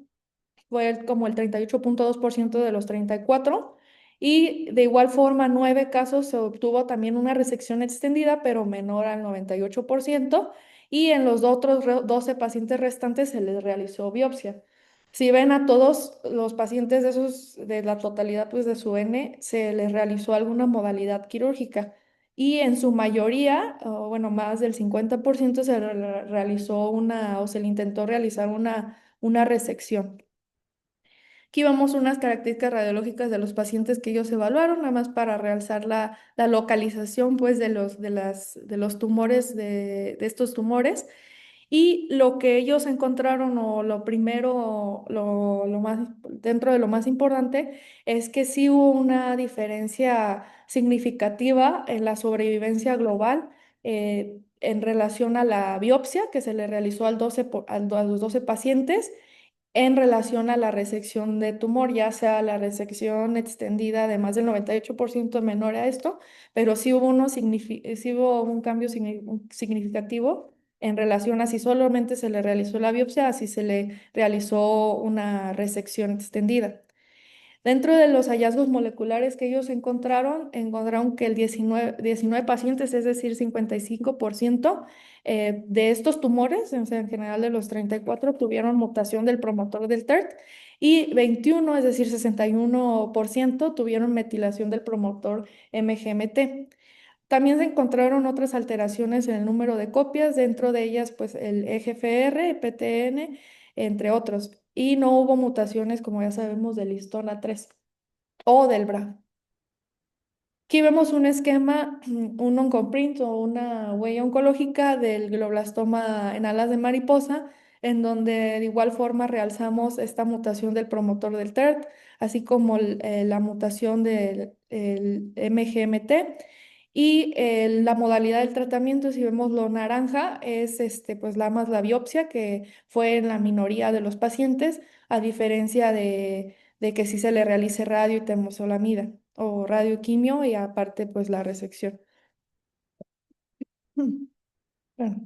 [SPEAKER 5] fue como el 38,2% de los 34. Y de igual forma, 9 casos se obtuvo también una resección extendida, pero menor al 98%. Y en los otros 12 pacientes restantes se les realizó biopsia. Si ven a todos los pacientes de la totalidad pues, de su N, se les realizó alguna modalidad quirúrgica. Y en su mayoría, o bueno, más del 50% realizó o se le intentó realizar una resección. Aquí vemos unas características radiológicas de los pacientes que ellos evaluaron, nada más para realzar la localización pues, de los tumores, de estos tumores. Y lo que ellos encontraron, o lo primero, lo más, dentro de lo más importante, es que sí hubo una diferencia significativa en la sobrevivencia global en relación a la biopsia que se le realizó a los 12 pacientes en relación a la resección de tumor, ya sea la resección extendida de más del 98% menor a esto, pero sí hubo un cambio significativo en relación a si solamente se le realizó la biopsia, a si se le realizó una resección extendida. Dentro de los hallazgos moleculares que ellos encontraron que el 19 pacientes, es decir, 55% de estos tumores, o sea, en general de los 34, tuvieron mutación del promotor del TERT y 21, es decir, 61%, tuvieron metilación del promotor MGMT. También se encontraron otras alteraciones en el número de copias, dentro de ellas pues el EGFR, PTN, entre otros. Y no hubo mutaciones, como ya sabemos, del histón A3 o del BRAF. Aquí vemos un esquema, un oncoprint o una huella oncológica del glioblastoma en alas de mariposa, en donde de igual forma realzamos esta mutación del promotor del TERT, así como la mutación del el MGMT. Y la modalidad del tratamiento, si vemos lo naranja, es pues la biopsia, que fue en la minoría de los pacientes, a diferencia de que si se le realice radio y temozolomida o radioquimio y aparte pues la resección. Bueno.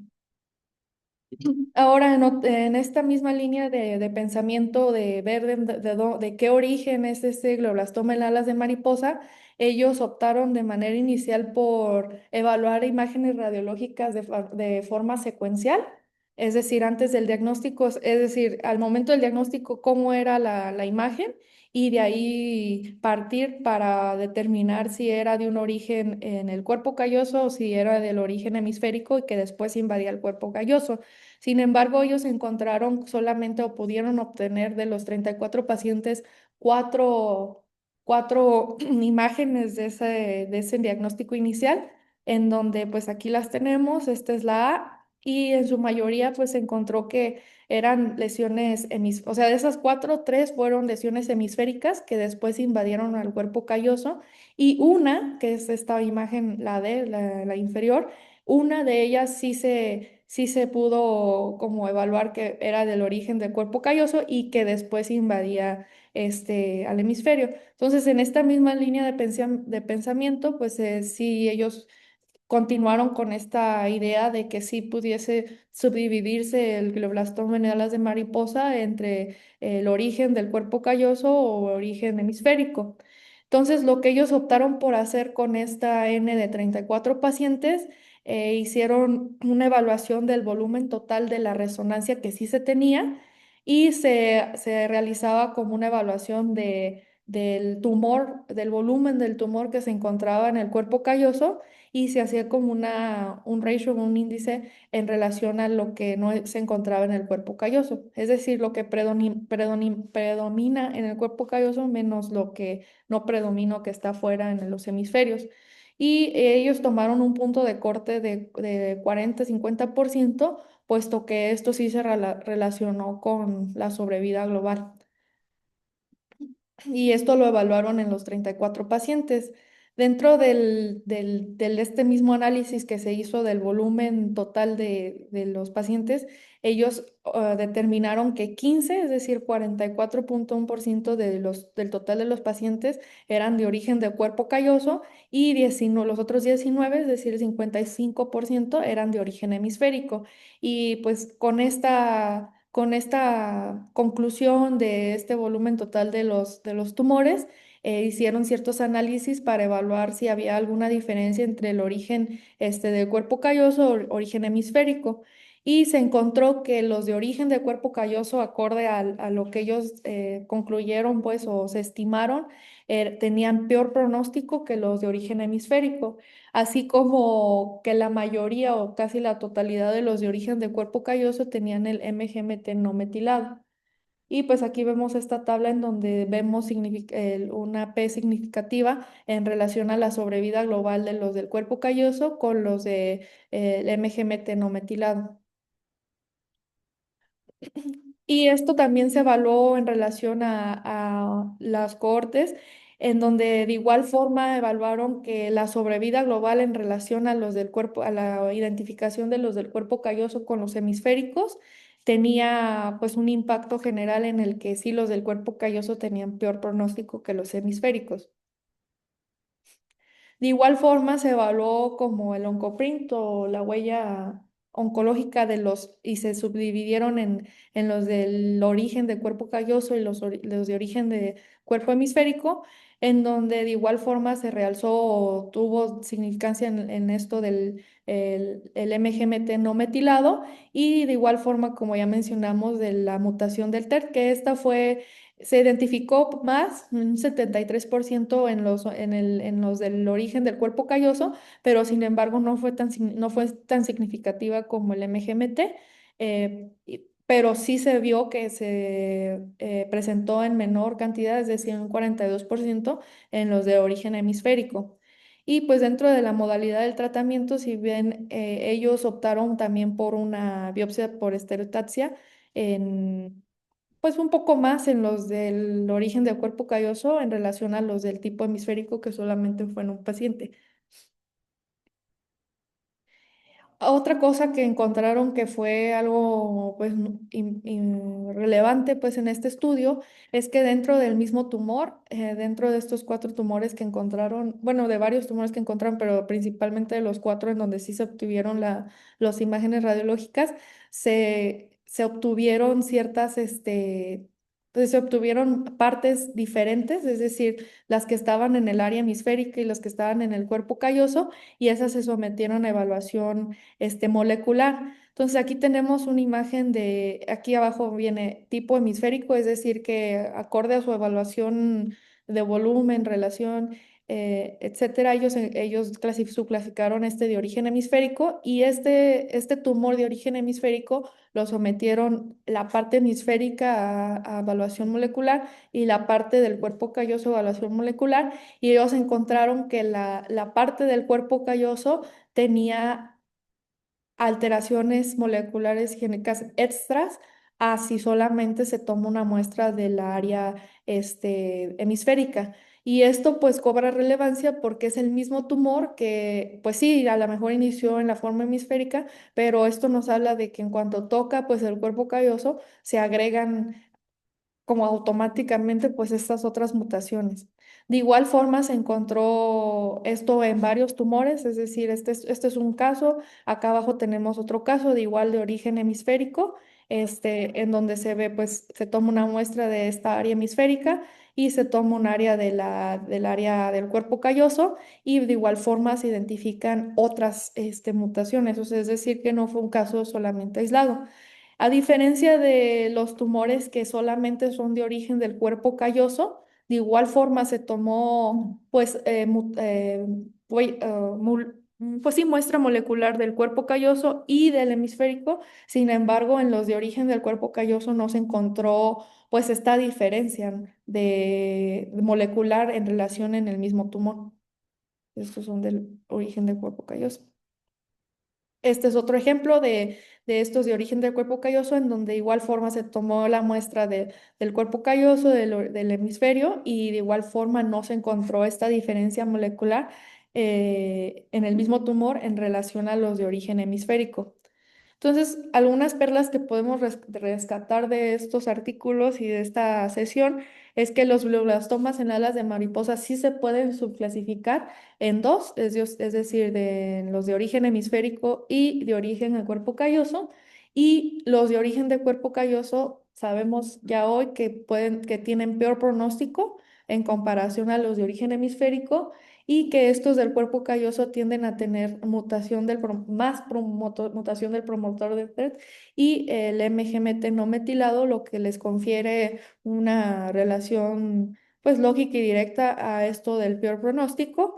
[SPEAKER 5] Ahora, en esta misma línea de pensamiento de ver de qué origen es este glioblastoma en alas de mariposa, ellos optaron de manera inicial por evaluar imágenes radiológicas de forma secuencial, es decir, antes del diagnóstico, es decir, al momento del diagnóstico, cómo era la imagen, y de ahí partir para determinar si era de un origen en el cuerpo calloso o si era del origen hemisférico y que después invadía el cuerpo calloso. Sin embargo, ellos encontraron solamente o pudieron obtener de los 34 pacientes cuatro, cuatro imágenes de ese diagnóstico inicial, en donde pues aquí las tenemos, esta es la A, y en su mayoría pues se encontró que eran lesiones, o sea, de esas cuatro, tres fueron lesiones hemisféricas que después invadieron al cuerpo calloso, y una, que es esta imagen, la D, la inferior, una de ellas sí se pudo como evaluar que era del origen del cuerpo calloso y que después invadía al hemisferio. Entonces, en esta misma línea de pensamiento, pues sí, ellos continuaron con esta idea de que sí pudiese subdividirse el glioblastoma en alas de mariposa entre el origen del cuerpo calloso o origen hemisférico. Entonces, lo que ellos optaron por hacer con esta N de 34 pacientes, hicieron una evaluación del volumen total de la resonancia que sí se tenía, y se realizaba como una evaluación del tumor, del volumen del tumor que se encontraba en el cuerpo calloso, y se hacía como un ratio, un índice en relación a lo que no se encontraba en el cuerpo calloso. Es decir, lo que predomina en el cuerpo calloso menos lo que no predomina, que está fuera en los hemisferios. Y ellos tomaron un punto de corte de 40-50%, puesto que esto sí se relacionó con la sobrevida global, y esto lo evaluaron en los 34 pacientes. Dentro del este mismo análisis que se hizo del volumen total de los pacientes, ellos determinaron que 15, es decir, 44,1% del total de los pacientes eran de origen de cuerpo calloso, y 19, los otros 19, es decir, 55%, eran de origen hemisférico. Y pues con esta conclusión de este volumen total de los tumores, hicieron ciertos análisis para evaluar si había alguna diferencia entre el origen del cuerpo calloso o origen hemisférico. Y se encontró que los de origen de cuerpo calloso, acorde a lo que ellos concluyeron, pues, o se estimaron, tenían peor pronóstico que los de origen hemisférico, así como que la mayoría o casi la totalidad de los de origen de cuerpo calloso tenían el MGMT no metilado. Y pues aquí vemos esta tabla en donde vemos una P significativa en relación a la sobrevida global de los del cuerpo calloso con los de el MGMT no metilado. Y esto también se evaluó en relación a las cohortes, en donde de igual forma evaluaron que la sobrevida global en relación a los del cuerpo, a la identificación de los del cuerpo calloso con los hemisféricos, tenía pues un impacto general en el que sí los del cuerpo calloso tenían peor pronóstico que los hemisféricos. De igual forma se evaluó como el oncoprint o la huella oncológica de y se subdividieron en los del origen de cuerpo calloso y los de origen de cuerpo hemisférico, en donde de igual forma se realzó o tuvo significancia en esto del el MGMT no metilado y de igual forma, como ya mencionamos, de la mutación del TERT, que esta fue se identificó más, un 73% en los del origen del cuerpo calloso, pero sin embargo no fue tan significativa como el MGMT, pero sí se vio que se presentó en menor cantidad, es decir, un 42% en los de origen hemisférico. Y pues dentro de la modalidad del tratamiento, si bien ellos optaron también por una biopsia por estereotaxia, en pues un poco más en los del origen del cuerpo calloso en relación a los del tipo hemisférico que solamente fue en un paciente. Otra cosa que encontraron que fue algo pues relevante pues en este estudio es que dentro del mismo tumor, dentro de estos 4 tumores que encontraron, bueno, de varios tumores que encontraron, pero principalmente de los 4 en donde sí se obtuvieron las imágenes radiológicas, se obtuvieron pues se obtuvieron partes diferentes, es decir, las que estaban en el área hemisférica y las que estaban en el cuerpo calloso, y esas se sometieron a evaluación molecular. Entonces aquí tenemos una imagen aquí abajo viene tipo hemisférico, es decir, que acorde a su evaluación de volumen, relación, etcétera, ellos clasificaron este de origen hemisférico y este tumor de origen hemisférico lo sometieron la parte hemisférica a evaluación molecular y la parte del cuerpo calloso a evaluación molecular y ellos encontraron que la parte del cuerpo calloso tenía alteraciones moleculares génicas extras a si solamente se toma una muestra del área hemisférica. Y esto pues cobra relevancia porque es el mismo tumor que pues sí, a lo mejor inició en la forma hemisférica, pero esto nos habla de que en cuanto toca pues el cuerpo calloso se agregan como automáticamente pues estas otras mutaciones. De igual forma se encontró esto en varios tumores, es decir, este es un caso, acá abajo tenemos otro caso de igual de origen hemisférico, en donde se ve pues se toma una muestra de esta área hemisférica y se toma un área del área del cuerpo calloso y de igual forma se identifican otras mutaciones, o sea, es decir, que no fue un caso solamente aislado. A diferencia de los tumores que solamente son de origen del cuerpo calloso, de igual forma se tomó, pues, pues sí, muestra molecular del cuerpo calloso y del hemisférico. Sin embargo, en los de origen del cuerpo calloso no se encontró, pues, esta diferencia de molecular en relación en el mismo tumor. Estos son del origen del cuerpo calloso. Este es otro ejemplo de estos de origen del cuerpo calloso, en donde de igual forma se tomó la muestra del cuerpo calloso, del hemisferio, y de igual forma no se encontró esta diferencia molecular en el mismo tumor en relación a los de origen hemisférico. Entonces, algunas perlas que podemos rescatar de estos artículos y de esta sesión es que los glioblastomas en alas de mariposa sí se pueden subclasificar en dos, es decir, de los de origen hemisférico y de origen del cuerpo calloso. Y los de origen de cuerpo calloso sabemos ya hoy que tienen peor pronóstico en comparación a los de origen hemisférico y que estos del cuerpo calloso tienden a tener mutación del promotor de TET y el MGMT no metilado, lo que les confiere una relación pues lógica y directa a esto del peor pronóstico.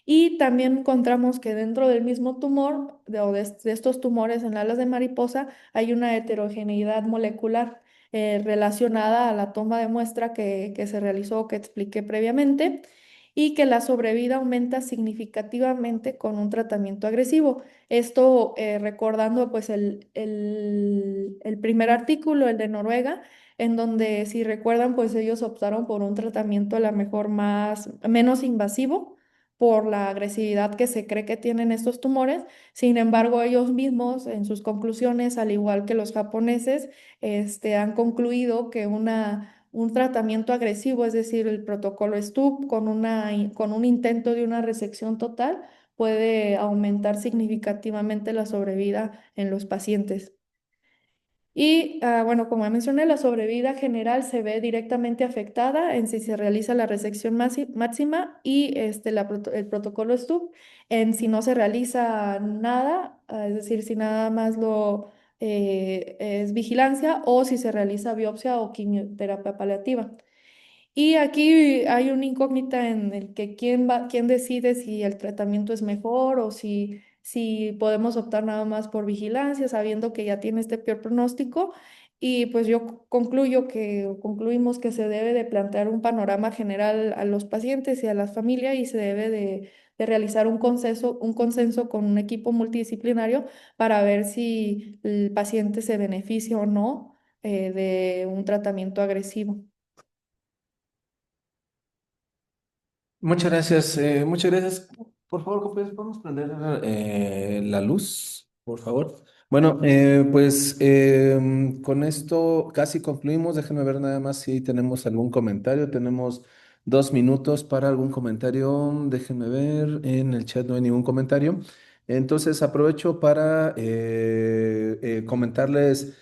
[SPEAKER 5] Y también encontramos que dentro del mismo tumor, de estos tumores en alas de mariposa, hay una heterogeneidad molecular. relacionada a la toma de muestra que se realizó, que expliqué previamente, y que la sobrevida aumenta significativamente con un tratamiento agresivo. Esto recordando pues el primer artículo, el de Noruega, en donde si recuerdan pues ellos optaron por un tratamiento a lo mejor menos invasivo por la agresividad que se cree que tienen estos tumores. Sin embargo, ellos mismos en sus conclusiones, al igual que los japoneses, han concluido que un tratamiento agresivo, es decir, el protocolo STUP con un intento de una resección total, puede aumentar significativamente la sobrevida en los pacientes. Y bueno, como mencioné, la sobrevida general se ve directamente afectada en si se realiza la resección máxima y el protocolo STUP en si no se realiza nada, es decir, si nada más es vigilancia o si se realiza biopsia o quimioterapia paliativa. Y aquí hay una incógnita en el que quién decide si el tratamiento es mejor o si podemos optar nada más por vigilancia, sabiendo que ya tiene este peor pronóstico. Y pues concluimos que se debe de plantear un panorama general a los pacientes y a las familias y se debe de realizar un consenso con un equipo multidisciplinario para ver si el paciente se beneficia o no de un tratamiento agresivo.
[SPEAKER 1] Muchas gracias, muchas gracias. Por favor, compañeros, ¿podemos prender la luz, por favor? Bueno, pues con esto casi concluimos. Déjenme ver nada más si tenemos algún comentario. Tenemos 2 minutos para algún comentario. Déjenme ver, en el chat no hay ningún comentario. Entonces aprovecho para comentarles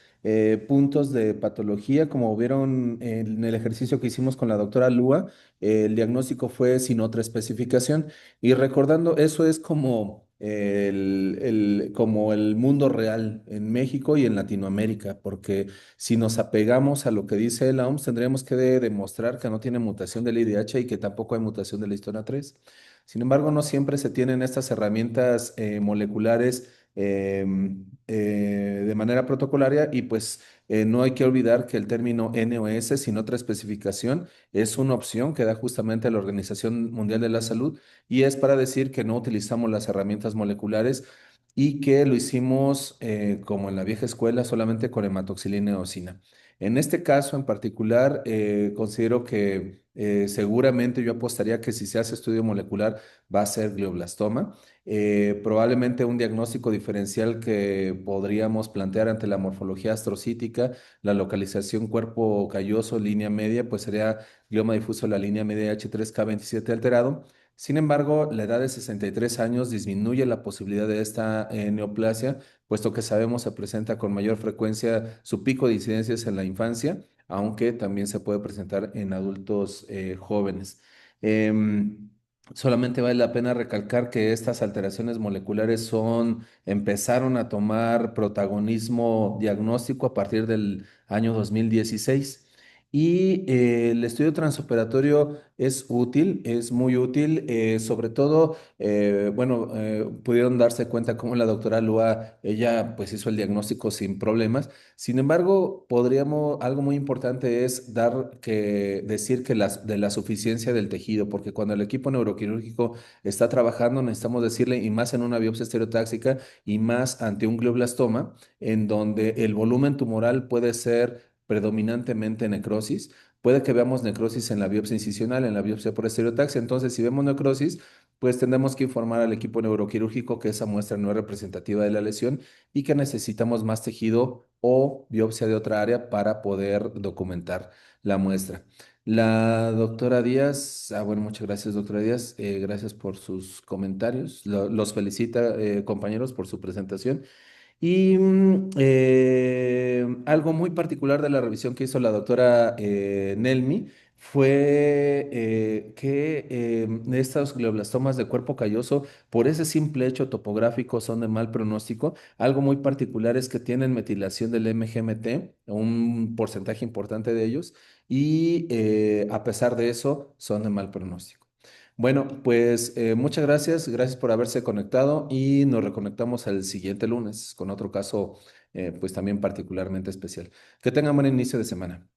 [SPEAKER 1] puntos de patología, como vieron en el ejercicio que hicimos con la doctora Lua. El diagnóstico fue sin otra especificación. Y recordando, eso es como como el mundo real en México y en Latinoamérica, porque si nos apegamos a lo que dice la OMS, tendríamos que demostrar que no tiene mutación del IDH y que tampoco hay mutación de la histona 3. Sin embargo, no siempre se tienen estas herramientas moleculares de manera protocolaria y pues no hay que olvidar que el término NOS sin otra especificación es una opción que da justamente la Organización Mundial de la Salud y es para decir que no utilizamos las herramientas moleculares y que lo hicimos como en la vieja escuela, solamente con hematoxilina y eosina. En este caso en particular, considero que seguramente yo apostaría que si se hace estudio molecular va a ser glioblastoma. Probablemente un diagnóstico diferencial que podríamos plantear ante la morfología astrocítica, la localización cuerpo calloso, línea media, pues sería glioma difuso de la línea media H3K27 alterado. Sin embargo, la edad de 63 años disminuye la posibilidad de esta neoplasia, puesto que sabemos se presenta con mayor frecuencia su pico de incidencias en la infancia, aunque también se puede presentar en adultos jóvenes. Em, Solamente vale la pena recalcar que estas alteraciones moleculares empezaron a tomar protagonismo diagnóstico a partir del año 2016. Y el estudio transoperatorio es útil, es muy útil, sobre todo, bueno, pudieron darse cuenta cómo la doctora Lua, ella pues hizo el diagnóstico sin problemas. Sin embargo, algo muy importante es decir que de la suficiencia del tejido, porque cuando el equipo neuroquirúrgico está trabajando, necesitamos decirle, y más en una biopsia estereotáxica, y más ante un glioblastoma, en donde el volumen tumoral puede ser predominantemente necrosis. Puede que veamos necrosis en la biopsia incisional, en la biopsia por estereotaxia. Entonces, si vemos necrosis, pues tendremos que informar al equipo neuroquirúrgico que esa muestra no es representativa de la lesión y que necesitamos más tejido o biopsia de otra área para poder documentar la muestra. La doctora Díaz, bueno, muchas gracias, doctora Díaz. Gracias por sus comentarios. Los felicita, compañeros, por su presentación. Y algo muy particular de la revisión que hizo la doctora Nelmi fue que estos glioblastomas de cuerpo calloso, por ese simple hecho topográfico, son de mal pronóstico. Algo muy particular es que tienen metilación del MGMT, un porcentaje importante de ellos, y a pesar de eso, son de mal pronóstico. Bueno, pues muchas gracias, gracias por haberse conectado y nos reconectamos el siguiente lunes con otro caso pues también particularmente especial. Que tengan buen inicio de semana.